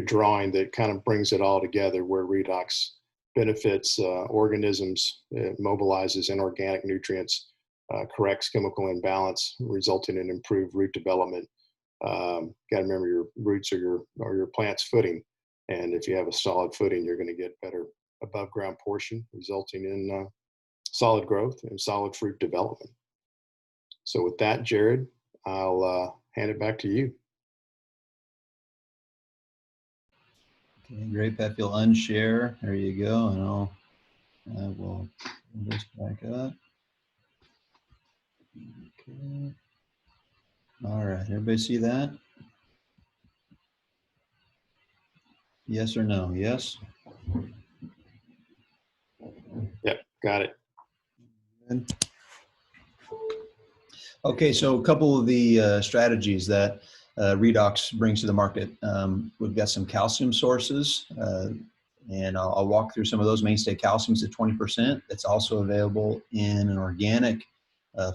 drawing that kind of brings it all together, where redox benefits organisms, it mobilizes inorganic nutrients, corrects chemical imbalance, resulting in improved root development. Got to remember, your roots are your plant's footing, and if you have a solid footing, you're going to get better above ground portion, resulting in solid growth and solid fruit development. So with that, Jared, I'll hand it back to you. Okay, great, Pat. You'll unshare. There you go, and I will bring this back up. Okay. All right, everybody see that? Yes or no? Yes? Yep, got it. Good. Okay, so a couple of the strategies that redox brings to the market. We've got some calcium sources, and I'll walk through some of those. Mainstay calcium is at 20%. It's also available in an organic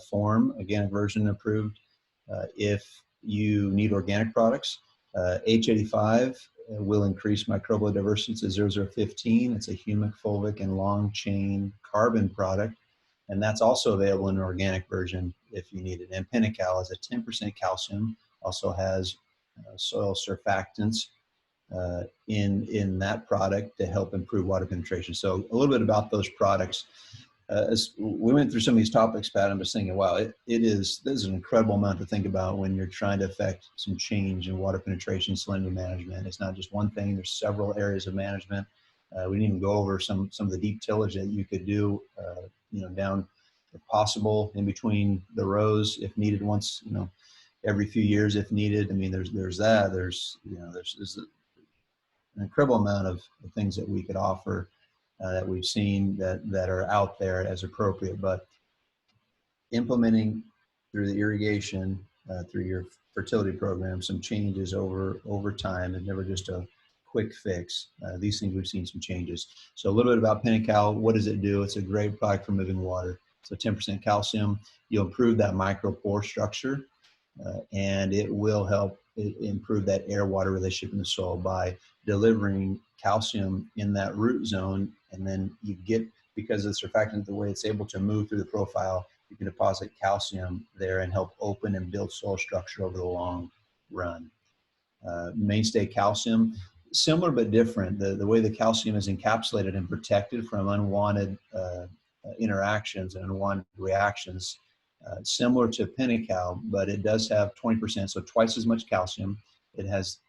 form, organic version approved. If you need organic products, H85 will increase microbial diversity to 0015. It's a humic, fulvic, and long chain carbon product. And that's also available in an organic version if you need it. And Pentacal is a 10% calcium, also has soil surfactants in that product to help improve water penetration. So a little bit about those products. As we went through some of these topics, Pat, I'm just thinking, wow, there's an incredible amount to think about when you're trying to affect some change in water penetration, salinity management. It's not just one thing, there's several areas of management. We didn't even go over some of the deep tillage that you could do, down if possible in between the rows if needed, once, every few years if needed. I mean, there's that. There's an incredible amount of things that we could offer that we've seen that are out there as appropriate, but implementing through the irrigation, through your fertility program, some changes over time, and never just a quick fix. These things, we've seen some changes. So a little bit about Pentacal. What does it do? It's a great product for moving water. So 10% calcium, you'll improve that micropore structure, and it will help improve that air-water relationship in the soil by delivering calcium in that root zone. And then you get, because of the surfactant, the way it's able to move through the profile, you can deposit calcium there and help open and build soil structure over the long run. Mainstay calcium, similar but different. The way the calcium is encapsulated and protected from unwanted interactions and unwanted reactions, similar to Pentacal, but it does have 20%, so twice as much calcium. It does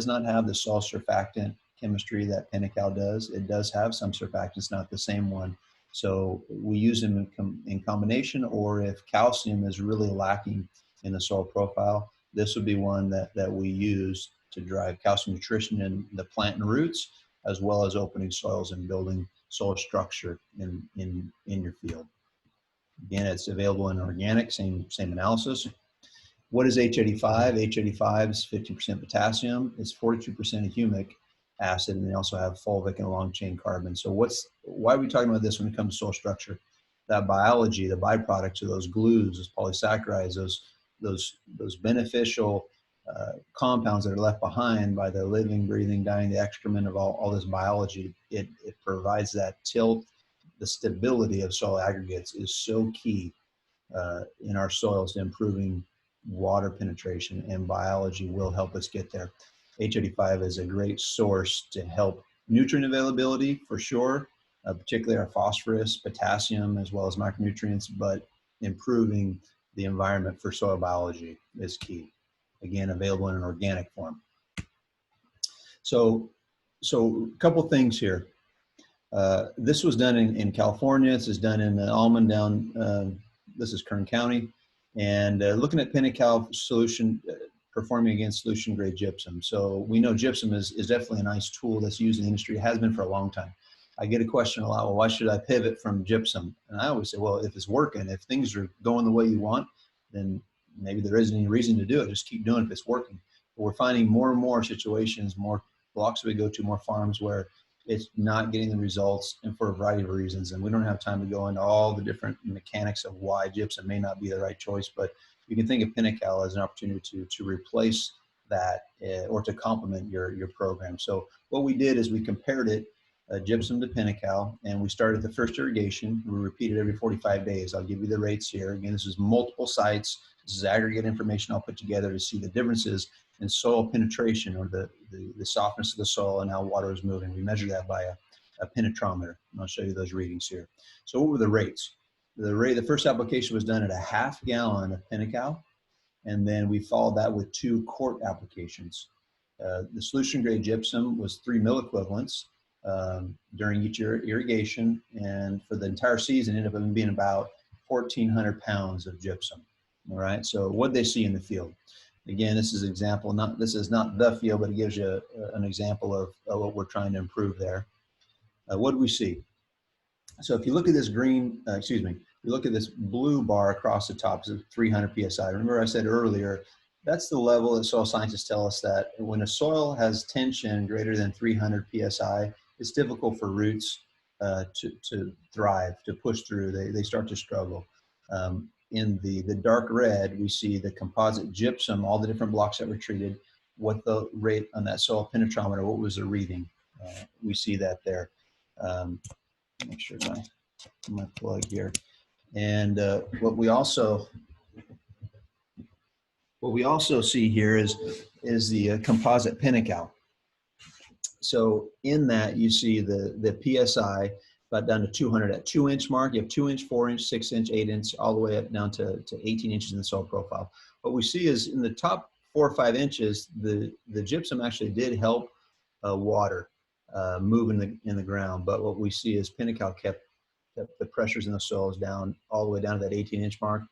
not have the soil surfactant chemistry that Pentacal does. It does have some surfactants, not the same one. So we use them in combination, or if calcium is really lacking in the soil profile, this would be one that we use to drive calcium nutrition in the plant and roots, as well as opening soils and building soil structure in your field. Again, it's available in organic, same analysis. What is H85? H85 is 15% potassium. It's 42% of humic acid, and they also have fulvic and long chain carbon. So why are we talking about this when it comes to soil structure? That biology, the byproducts of those glues, those polysaccharides, those beneficial compounds that are left behind by the living, breathing, dying, the excrement of all this biology, it provides that tilt. The stability of soil aggregates is so key in our soils to improving water penetration, and biology will help us get there. H85 is a great source to help nutrient availability for sure, particularly our phosphorus, potassium, as well as micronutrients, but improving the environment for soil biology is key. Again, available in an organic form. So a couple things here. This was done in California. This is done in Almond down, this is Kern County. And looking at Pentacal solution, performing against solution grade gypsum. So we know gypsum is definitely a nice tool that's used in the industry, has been for a long time. I get a question a lot, well, why should I pivot from gypsum? And I always say, well, if it's working, if things are going the way you want, then maybe there isn't any reason to do it. Just keep doing it if it's working. But we're finding more and more situations, more blocks we go to, more farms where it's not getting the results, and for a variety of reasons. And we don't have time to go into all the different mechanics of why gypsum may not be the right choice, but you can think of Pentacal as an opportunity to replace that or to complement your program. So what we did is we compared it, gypsum to Pentacal, and we started the first irrigation. We repeated every 45 days. I'll give you the rates here. Again, this is multiple sites. This is aggregate information I'll put together to see the differences in soil penetration, or the softness of the soil and how water is moving. We measure that by a penetrometer, and I'll show you those readings here. So what were the rates? The first application was done at a half gallon of Pentacal, and then we followed that with 2 quart applications. The solution grade gypsum was 3 milliequivalents during each irrigation, and for the entire season ended up being about 1,400 pounds of gypsum. All right, so what they see in the field. Again, this is example, this is not the field, but it gives you an example of what we're trying to improve there. What do we see? So if you look at this green, you look at this blue bar across the top, it's 300 PSI. Remember I said earlier, that's the level that soil scientists tell us that when a soil has tension greater than 300 PSI, it's difficult for roots to thrive, to push through. They start to struggle. In the dark red, we see the composite gypsum, all the different blocks that were treated, what the rate on that soil penetrometer, what was the reading. We see that there. Make sure my plug here. And what we also see here is the composite Pentacal. So in that you see the PSI about down to 200 at 2-inch mark. You have 2-inch, 4-inch, 6-inch, 8-inch, all the way up down to 18 inches in the soil profile. What we see is in the top 4 or 5 inches, the gypsum actually did help water move in the ground. But what we see is Pentacal kept the pressures in the soils down all the way down to that 18-inch mark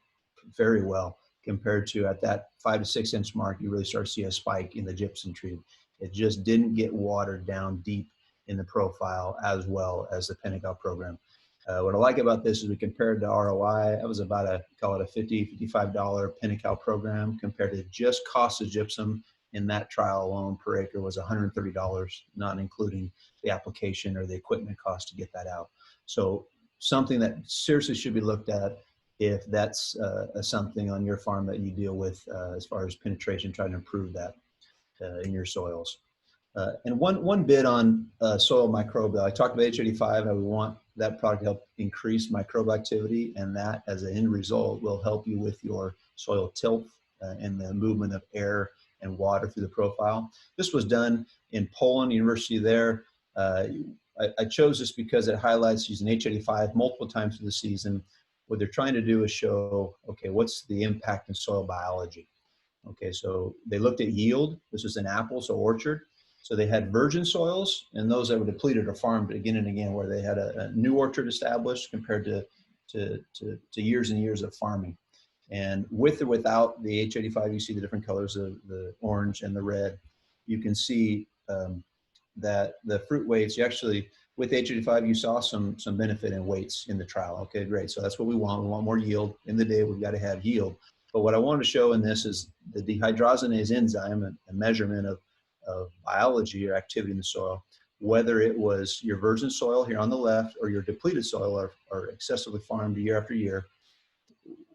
very well, compared to at that 5 to 6 inch mark, you really start to see a spike in the gypsum treated. It just didn't get watered down deep in the profile as well as the Pentacal program. What I like about this is we compared to ROI. That was about call it a $50, $55 Pentacal program, compared to just cost of gypsum in that trial alone per acre was $130, not including the application or the equipment cost to get that out. So something that seriously should be looked at if that's something on your farm that you deal with as far as penetration, trying to improve that in your soils. And one bit on soil microbial. I talked about H85, how we want that product to help increase microbial activity, and that as an end result will help you with your soil tilth and the movement of air and water through the profile. This was done in Poland, University there. I chose this because it highlights using H85 multiple times through the season. What they're trying to do is show, okay, what's the impact in soil biology? Okay, so they looked at yield. This was an apple, so orchard. So they had virgin soils and those that were depleted or farmed again and again, where they had a new orchard established compared to years and years of farming. And with or without the H85, you see the different colors of the orange and the red. You can see that the fruit weights, you actually, with H85, you saw some benefit in weights in the trial. Okay, great. So that's what we want. We want more yield. In the day, we've got to have yield. But what I want to show in this is the dehydrogenase enzyme, a measurement of biology or activity in the soil, whether it was your virgin soil here on the left or your depleted soil or excessively farmed year after year.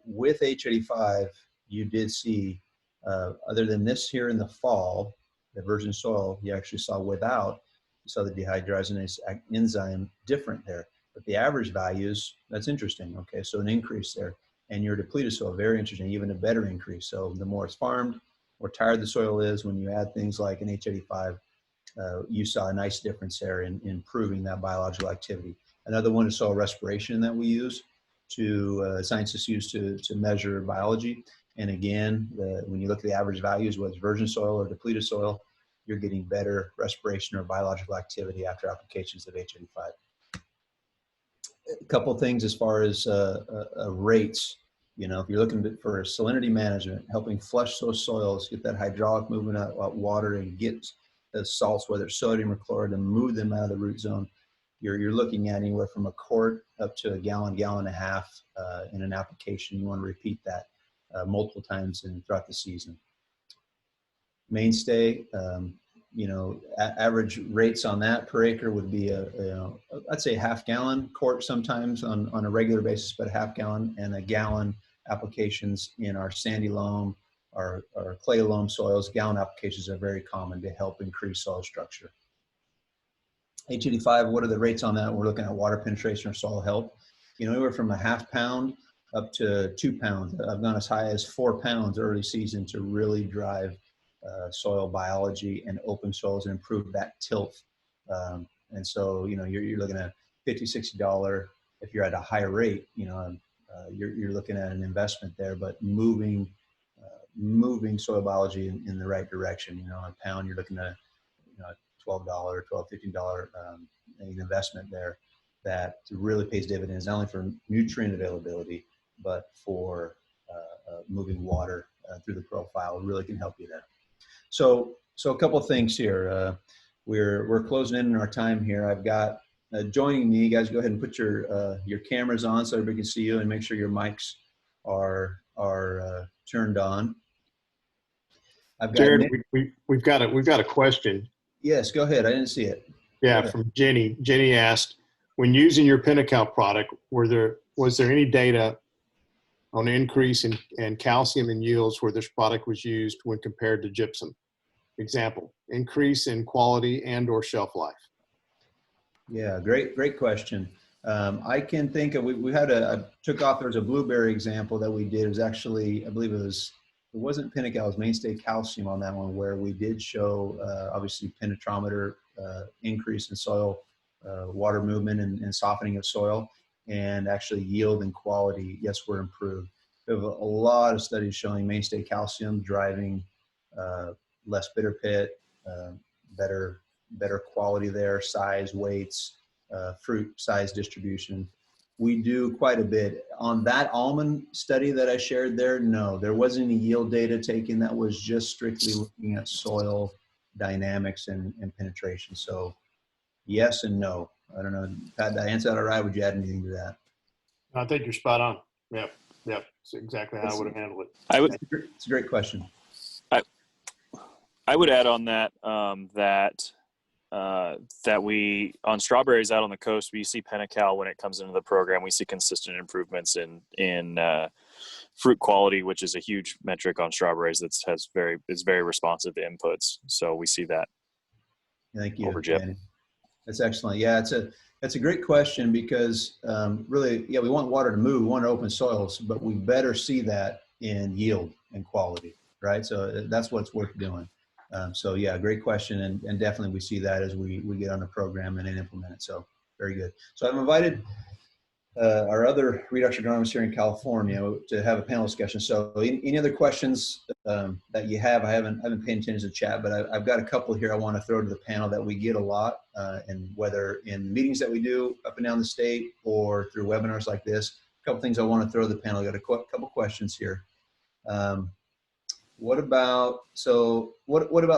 With H85, you did see, other than this here in the fall, the virgin soil, you actually saw without, you saw the dehydrogenase enzyme different there. But the average values, that's interesting. Okay, so an increase there. And your depleted soil, very interesting, even a better increase. So the more it's farmed, more tired the soil is. When you add things like an H85, you saw a nice difference there in improving that biological activity. Another one is soil respiration that we use scientists use to measure biology. And again, when you look at the average values, whether it's virgin soil or depleted soil, you're getting better respiration or biological activity after applications of H85. A couple things as far as rates. You know, if you're looking for salinity management, helping flush those soils, get that hydraulic movement out water and get the salts, whether it's sodium or chloride, and move them out of the root zone, you're looking at anywhere from a quart up to a gallon, gallon and a half in an application. You want to repeat that multiple times throughout the season. Mainstay, you know, average rates on that per acre would be I'd say half gallon, quart sometimes on a regular basis, but a half gallon, and a gallon applications in our sandy loam, our clay loam soils. Gallon applications are very common to help increase soil structure. H85, what are the rates on that? We're looking at water penetration or soil health. You know, anywhere from a half pound up to 2 pounds. I've gone as high as 4 pounds early season to really drive soil biology and open soils and improve that tilth. And so, you know, you're looking at $50, $60. If you're at a higher rate, you know, you're looking at an investment there, but moving soil biology in the right direction. You know, a pound, you're looking at, you know, $12, $15 investment there that really pays dividends, not only for nutrient availability, but for moving water through the profile. It really can help you there. So a couple of things here. We're closing in on our time here. I've got joining me. You guys, go ahead and put your cameras on so everybody can see you, and make sure your mics are turned on. I've got Jared, we've got a question. Yes, go ahead. I didn't see it. Yeah, from Jenny. Jenny asked, when using your Pentacal product, was there any data on increase in calcium and yields where this product was used when compared to gypsum? Example, increase in quality and or shelf life. Yeah, great question. I can think of, we had there was a blueberry example that we did. It was actually, I believe it wasn't Pentacal, it was Mainstay Calcium on that one, where we did show obviously penetrometer increase in soil water movement and softening of soil, and actually yield and quality, yes, were improved. We have a lot of studies showing Mainstay Calcium driving less bitter pit, better quality there, size, weights, fruit size distribution. We do quite a bit. On that almond study that I shared there, no, there wasn't any yield data taken. That was just strictly looking at soil dynamics and penetration. So yes and no. I don't know, Pat, did I answer that all right? Would you add anything to that? I think you're spot on. Yep. It's exactly how I would have handled it. It's a great question. I would add on that that we, on strawberries out on the coast, we see Pentacal when it comes into the program. We see consistent improvements in fruit quality, which is a huge metric on strawberries is very responsive to inputs. So we see that. Thank you, over gyp. Danny. That's excellent. Yeah, it's a great question because really, yeah, we want water to move, we want open soils, but we better see that in yield and quality, right? So that's what it's worth doing. So yeah, great question, and definitely we see that as we get on the program and then implement it. So very good. So I've invited our other redox agronomists here in California to have a panel discussion. So any other questions that you have? I haven't paid attention to the chat, but I've got a couple here I want to throw to the panel that we get a lot, and whether in meetings that we do up and down the state or through webinars like this. A couple things I want to throw to the panel. I got a couple questions here. What about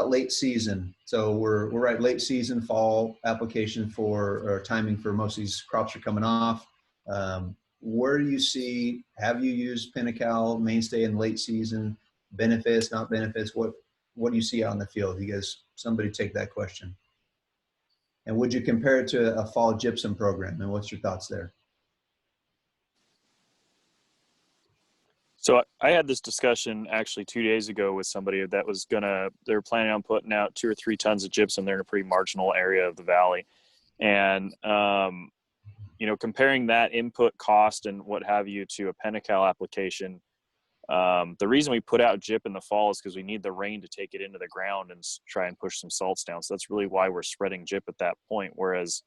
late season? So we're right, late season, fall application or timing for most of these crops are coming off. Where do you see, have you used Pentacal Mainstay in late season? Benefits, not benefits? What do you see out in the field? You guys, somebody take that question. And would you compare it to a fall gypsum program? And what's your thoughts there? So I had this discussion actually 2 days ago with somebody that was they were planning on putting out 2 or 3 tons of gypsum. They're in a pretty marginal area of the valley. And, you know, comparing that input cost and what have you to a Pentacal application, the reason we put out gyp in the fall is because we need the rain to take it into the ground and try and push some salts down. So that's really why we're spreading gyp at that point. Whereas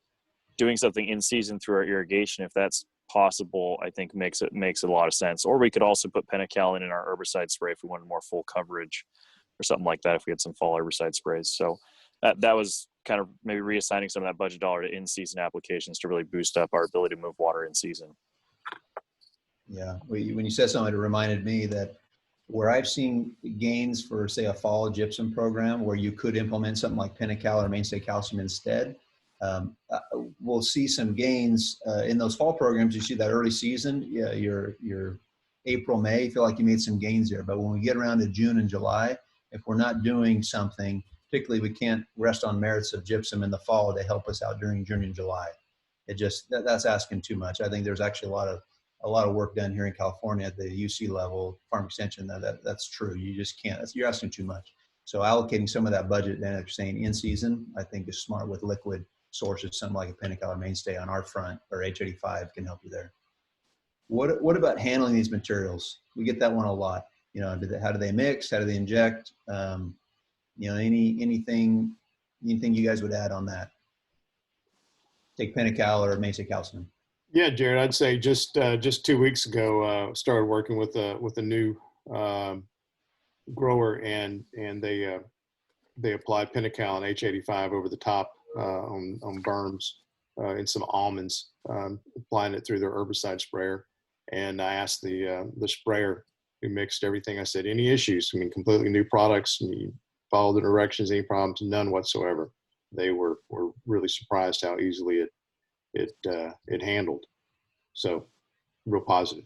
doing something in season through our irrigation, if that's possible, I think makes a lot of sense. Or we could also put Pentacal in our herbicide spray if we wanted more full coverage or something like that, if we had some fall herbicide sprays. So that was kind of maybe reassigning some of that budget dollar to in-season applications to really boost up our ability to move water in season. Yeah, when you said something, it reminded me that where I've seen gains for, say, a fall gypsum program where you could implement something like Pentacal or mainstay calcium instead, we'll see some gains in those fall programs. You see that early season, yeah, your April, May, you feel like you made some gains there. But when we get around to June and July, if we're not doing something, particularly we can't rest on merits of gypsum in the fall to help us out during June and July. It just, that's asking too much. I think there's actually a lot of work done here in California at the UC level, farm extension, that's true. You just can't, you're asking too much. So allocating some of that budget, and if you're saying in season, I think is smart with liquid sources, something like a Pentacal or mainstay on our front, or H85 can help you there. What about handling these materials? We get that one a lot. You know, how do they mix? How do they inject? You know, anything you guys would add on that? Take Pentacal or mainstay calcium. Yeah, Jared, I'd say just 2 weeks ago, started working with a new grower, and they applied Pentacal and H85 over the top on berms and some almonds, applying it through their herbicide sprayer. And I asked the sprayer who mixed everything, I said, any issues? I mean, completely new products, and you follow the directions, any problems? None whatsoever. They were really surprised how easily it handled. So real positive.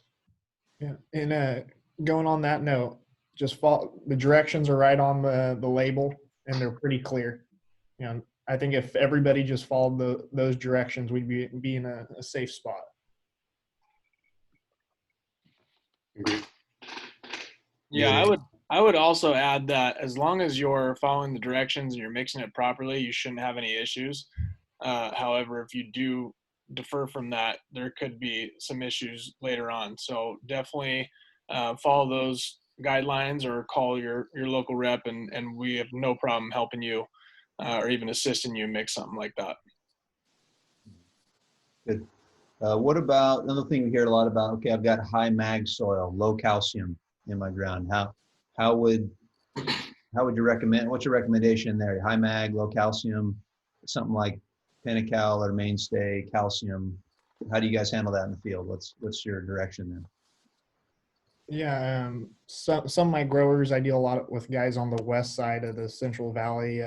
Yeah. And going on that note, just follow the directions are right on the label, and they're pretty clear. You know, I think if everybody just followed those directions, we'd be in a safe spot. Agreed. Yeah, I would also add that as long as you're following the directions and you're mixing it properly, you shouldn't have any issues. However, if you do defer from that, there could be some issues later on. So definitely follow those guidelines or call your local rep, and we have no problem helping you or even assisting you mix something like that. Good. What about another thing we hear a lot about? Okay, I've got high mag soil, low calcium in my ground. How would you recommend? What's your recommendation there? High mag, low calcium, something like Pentacal or mainstay calcium. How do you guys handle that in the field? What's your direction then? Yeah, some of my growers, I deal a lot with guys on the west side of the Central Valley,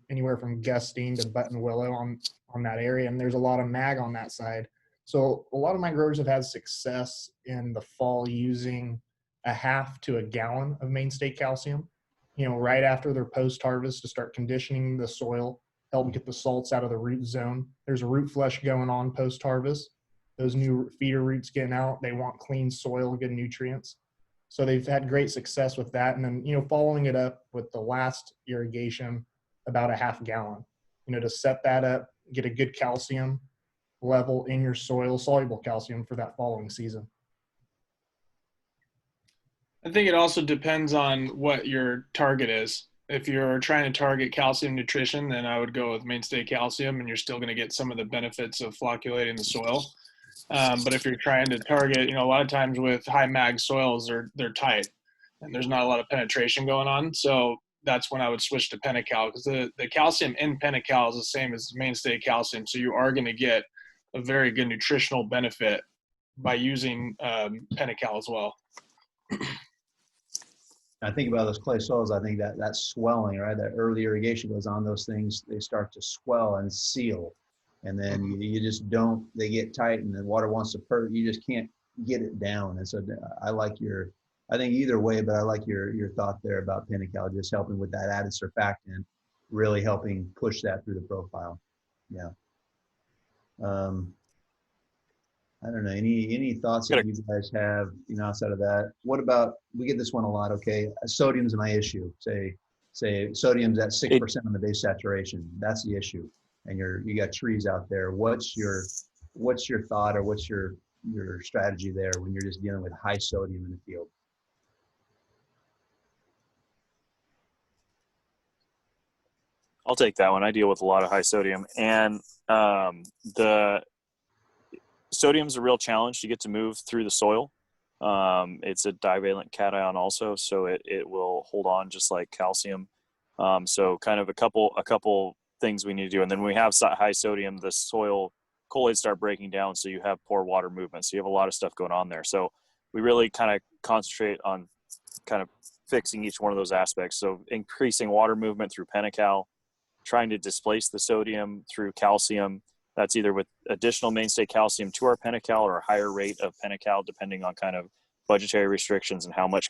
anywhere from Gustine to Buttonwillow on that area, and there's a lot of mag on that side. So a lot of my growers have had success in the fall using a half to a gallon of mainstay calcium, you know, right after their post-harvest to start conditioning the soil, help get the salts out of the root zone. There's a root flush going on post-harvest. Those new feeder roots getting out, they want clean soil, good nutrients. So they've had great success with that. And then, you know, following it up with the last irrigation, about a half gallon, you know, to set that up, get a good calcium level in your soil, soluble calcium for that following season. I think it also depends on what your target is. If you're trying to target calcium nutrition, then I would go with mainstay calcium, and you're still going to get some of the benefits of flocculating the soil. But if you're trying to target, you know, a lot of times with high mag soils, they're tight and there's not a lot of penetration going on. So that's when I would switch to Pentacal, because the calcium in Pentacal is the same as mainstay calcium. So you are going to get a very good nutritional benefit by using Pentacal as well. I think about those clay soils, I think that swelling, right? That early irrigation goes on, those things, they start to swell and seal. And then you just don't, they get tight and the water wants to you just can't get it down. And so I think either way, but I like your thought there about Pentacal, just helping with that added surfactant, really helping push that through the profile. Yeah. I don't know, any thoughts that you guys have, you know, outside of that? What about, we get this one a lot, okay, sodium's my issue. Say sodium's at 6% on the base saturation. That's the issue. And you got trees out there. What's your thought, or what's your strategy there when you're just dealing with high sodium in the field? I'll take that one. I deal with a lot of high sodium, and the sodium's a real challenge to get to move through the soil. It's a divalent cation also, so it will hold on just like calcium. So kind of a couple things we need to do. And then when we have high sodium, the soil colloids start breaking down. So you have poor water movement. So you have a lot of stuff going on there. So we really kind of concentrate on kind of fixing each one of those aspects. So increasing water movement through Pentacal, trying to displace the sodium through calcium. That's either with additional mainstay calcium to our Pentacal or a higher rate of Pentacal, depending on kind of budgetary restrictions and how much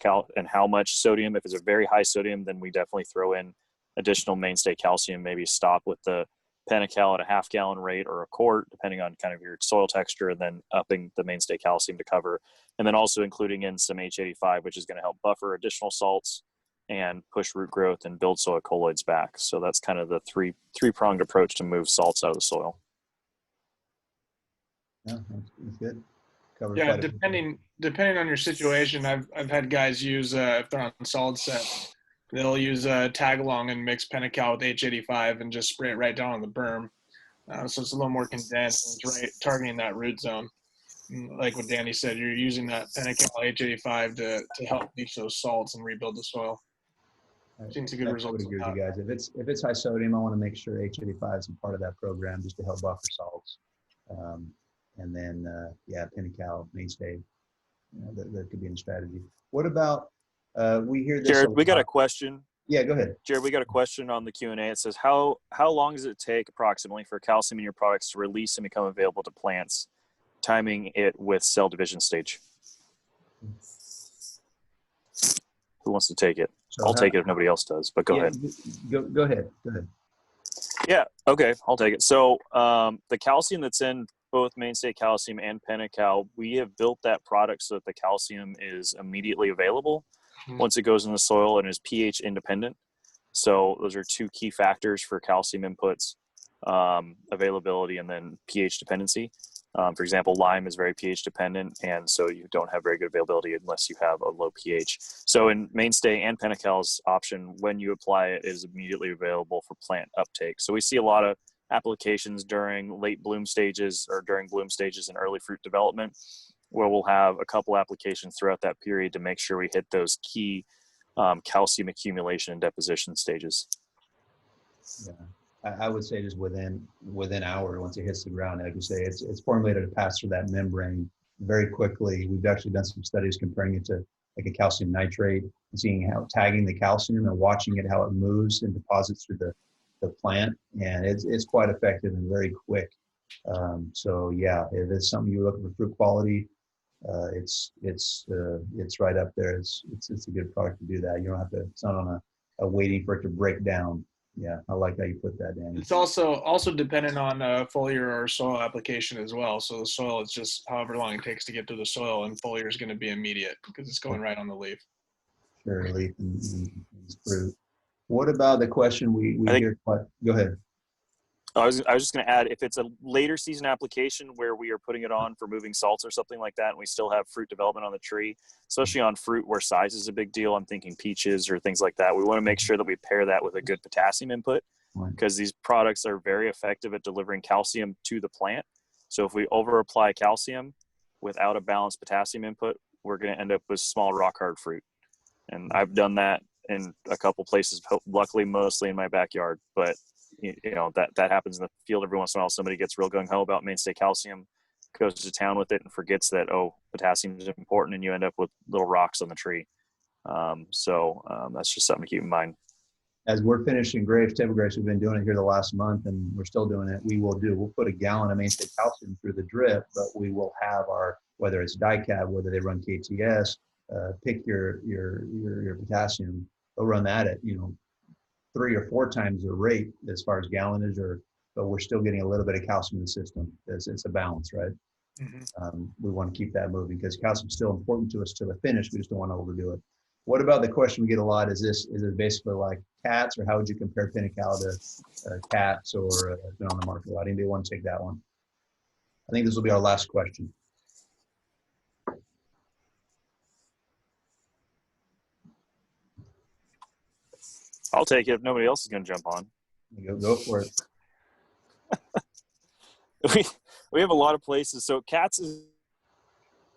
sodium. If it's a very high sodium, then we definitely throw in additional mainstay calcium, maybe stop with the Pentacal at a half-gallon rate or a quart, depending on kind of your soil texture, and then upping the mainstay calcium to cover. And then also including in some H85, which is going to help buffer additional salts and push root growth and build soil colloids back. So that's kind of the three-pronged approach to move salts out of the soil. Yeah, that's good. Covers Yeah, quite a bit. depending on your situation, I've had guys use if they're on solid set, they'll use tag along and mix Pentacal with H85 and just spray it right down on the berm. So it's a little more condensed and it's right targeting that root zone. And like what Danny said, you're using that Pentacal H85 to help leach those salts and rebuild the soil. Seen some good I results would agree with with you that. guys. If it's high sodium, I want to make sure H85 is a part of that program just to help buffer salts. And then, Pentacal mainstay, that could be in a strategy. What about, we hear this Jared, a we got a lot. question. Yeah, go ahead. Jared, we got a question on the Q&A. It says, how long does it take approximately for calcium in your products to release and become available to plants, timing it with cell division stage? Who wants to take it? So I'll take it if nobody else does, but go ahead. Go ahead. Go ahead. Yeah, okay, I'll take it. So the calcium that's in both mainstay calcium and Pentacal, we have built that product so that the calcium is immediately available once it goes in the soil and is pH independent. So those are two key factors for calcium inputs, availability and then pH dependency. For example, lime is very pH dependent, and so you don't have very good availability unless you have a low pH. So in mainstay and Pentacal's option, when you apply it, is immediately available for plant uptake. So we see a lot of applications during late bloom stages or during bloom stages and early fruit development, where we'll have a couple applications throughout that period to make sure we hit those key calcium accumulation and deposition stages. Yeah. I would say just within hour, once it hits the ground, like you say, it's formulated to pass through that membrane very quickly. We've actually done some studies comparing it to like a calcium nitrate and seeing how tagging the calcium and watching it, how it moves and deposits through the plant. And it's quite effective and very quick. So yeah, if it's something you're looking for fruit quality, it's right up there. It's a good product to do that. You don't have to, it's not on a waiting for it to break down. Yeah, I like how you put that, Danny. It's also dependent on foliar or soil application as well. So the soil is just however long it takes to get to the soil, and foliar is going to be immediate because it's going right on the leaf. Sure, leaf and fruit. What about the question we hear? Go ahead. I was just going to add, if it's a later season application where we are putting it on for moving salts or something like that, and we still have fruit development on the tree, especially on fruit where size is a big deal, I'm thinking peaches or things like that, we want to make sure that we pair that with a good potassium input, because these products are very effective at delivering calcium to the plant. So if we over apply calcium without a balanced potassium input, we're going to end up with small rock hard fruit. And I've done that in a couple places, luckily mostly in my backyard, but you know, that happens in the field every once in a while. Somebody gets real gung-ho about mainstay calcium, goes to town with it and forgets that, potassium is important, and you end up with little rocks on the tree. So that's just something to keep in mind. As we're finishing grapes, table grapes, we've been doing it here the last month, and we're still doing it. We'll put a gallon of mainstay calcium through the drip, but we will have whether it's DiCab, whether they run KTS, pick your potassium, they'll run that at 3 or 4 times the rate as far as gallonage, but we're still getting a little bit of calcium in the system. It's a balance, right? Mm-hmm. We want to keep that moving because calcium is still important to us to the finish. We just don't want to overdo it. What about the question we get a lot? Is it basically like cats, or how would you compare Pentacal to cats or been on the market a lot? Anybody want to take that one? I think this will be our last question. I'll take it if nobody else is going to jump on. Go for it. We have a lot of places. So cats is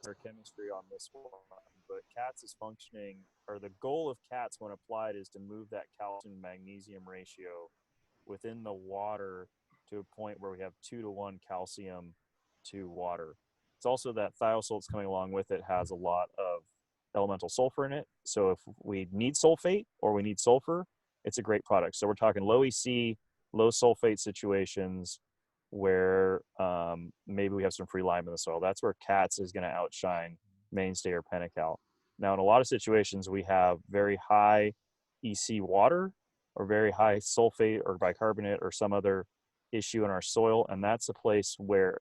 our chemistry on this one, but CATS is functioning, or the goal of CATS when applied is to move that calcium magnesium ratio within the water to a point where we have 2-to-1 calcium to water. It's also that thiosults coming along with it has a lot of elemental sulfur in it. So if we need sulfate or we need sulfur, it's a great product. So we're talking low EC, low sulfate situations where maybe we have some free lime in the soil. That's where CATS is going to outshine Mainstay or Pentacal. Now, in a lot of situations, we have very high EC water or very high sulfate or bicarbonate or some other issue in our soil, and that's a place where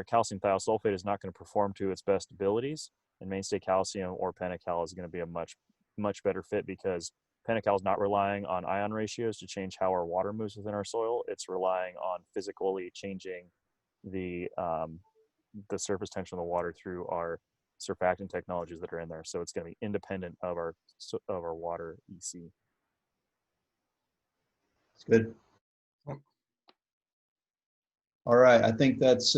calcium thiosulfate is not going to perform to its best abilities, and Mainstay Calcium or Pentacal is going to be a much better fit, because Pentacal is not relying on ion ratios to change how our water moves within our soil. It's relying on physically changing the surface tension of the water through our surfactant technologies that are in there. So it's going to be independent of our water EC. It's good. All right, I think that's,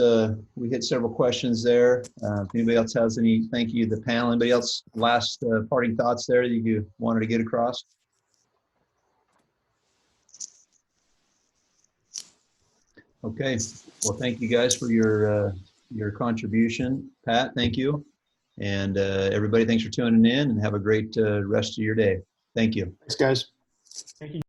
we hit several questions there. If anybody else has any, thank you, the panel. Anybody else, last parting thoughts there that you wanted to get across? Okay, well, thank you guys for your contribution. Pat, thank you. And everybody, thanks for tuning in, and have a great rest of your day. Thank you. Thanks, guys. Thank you.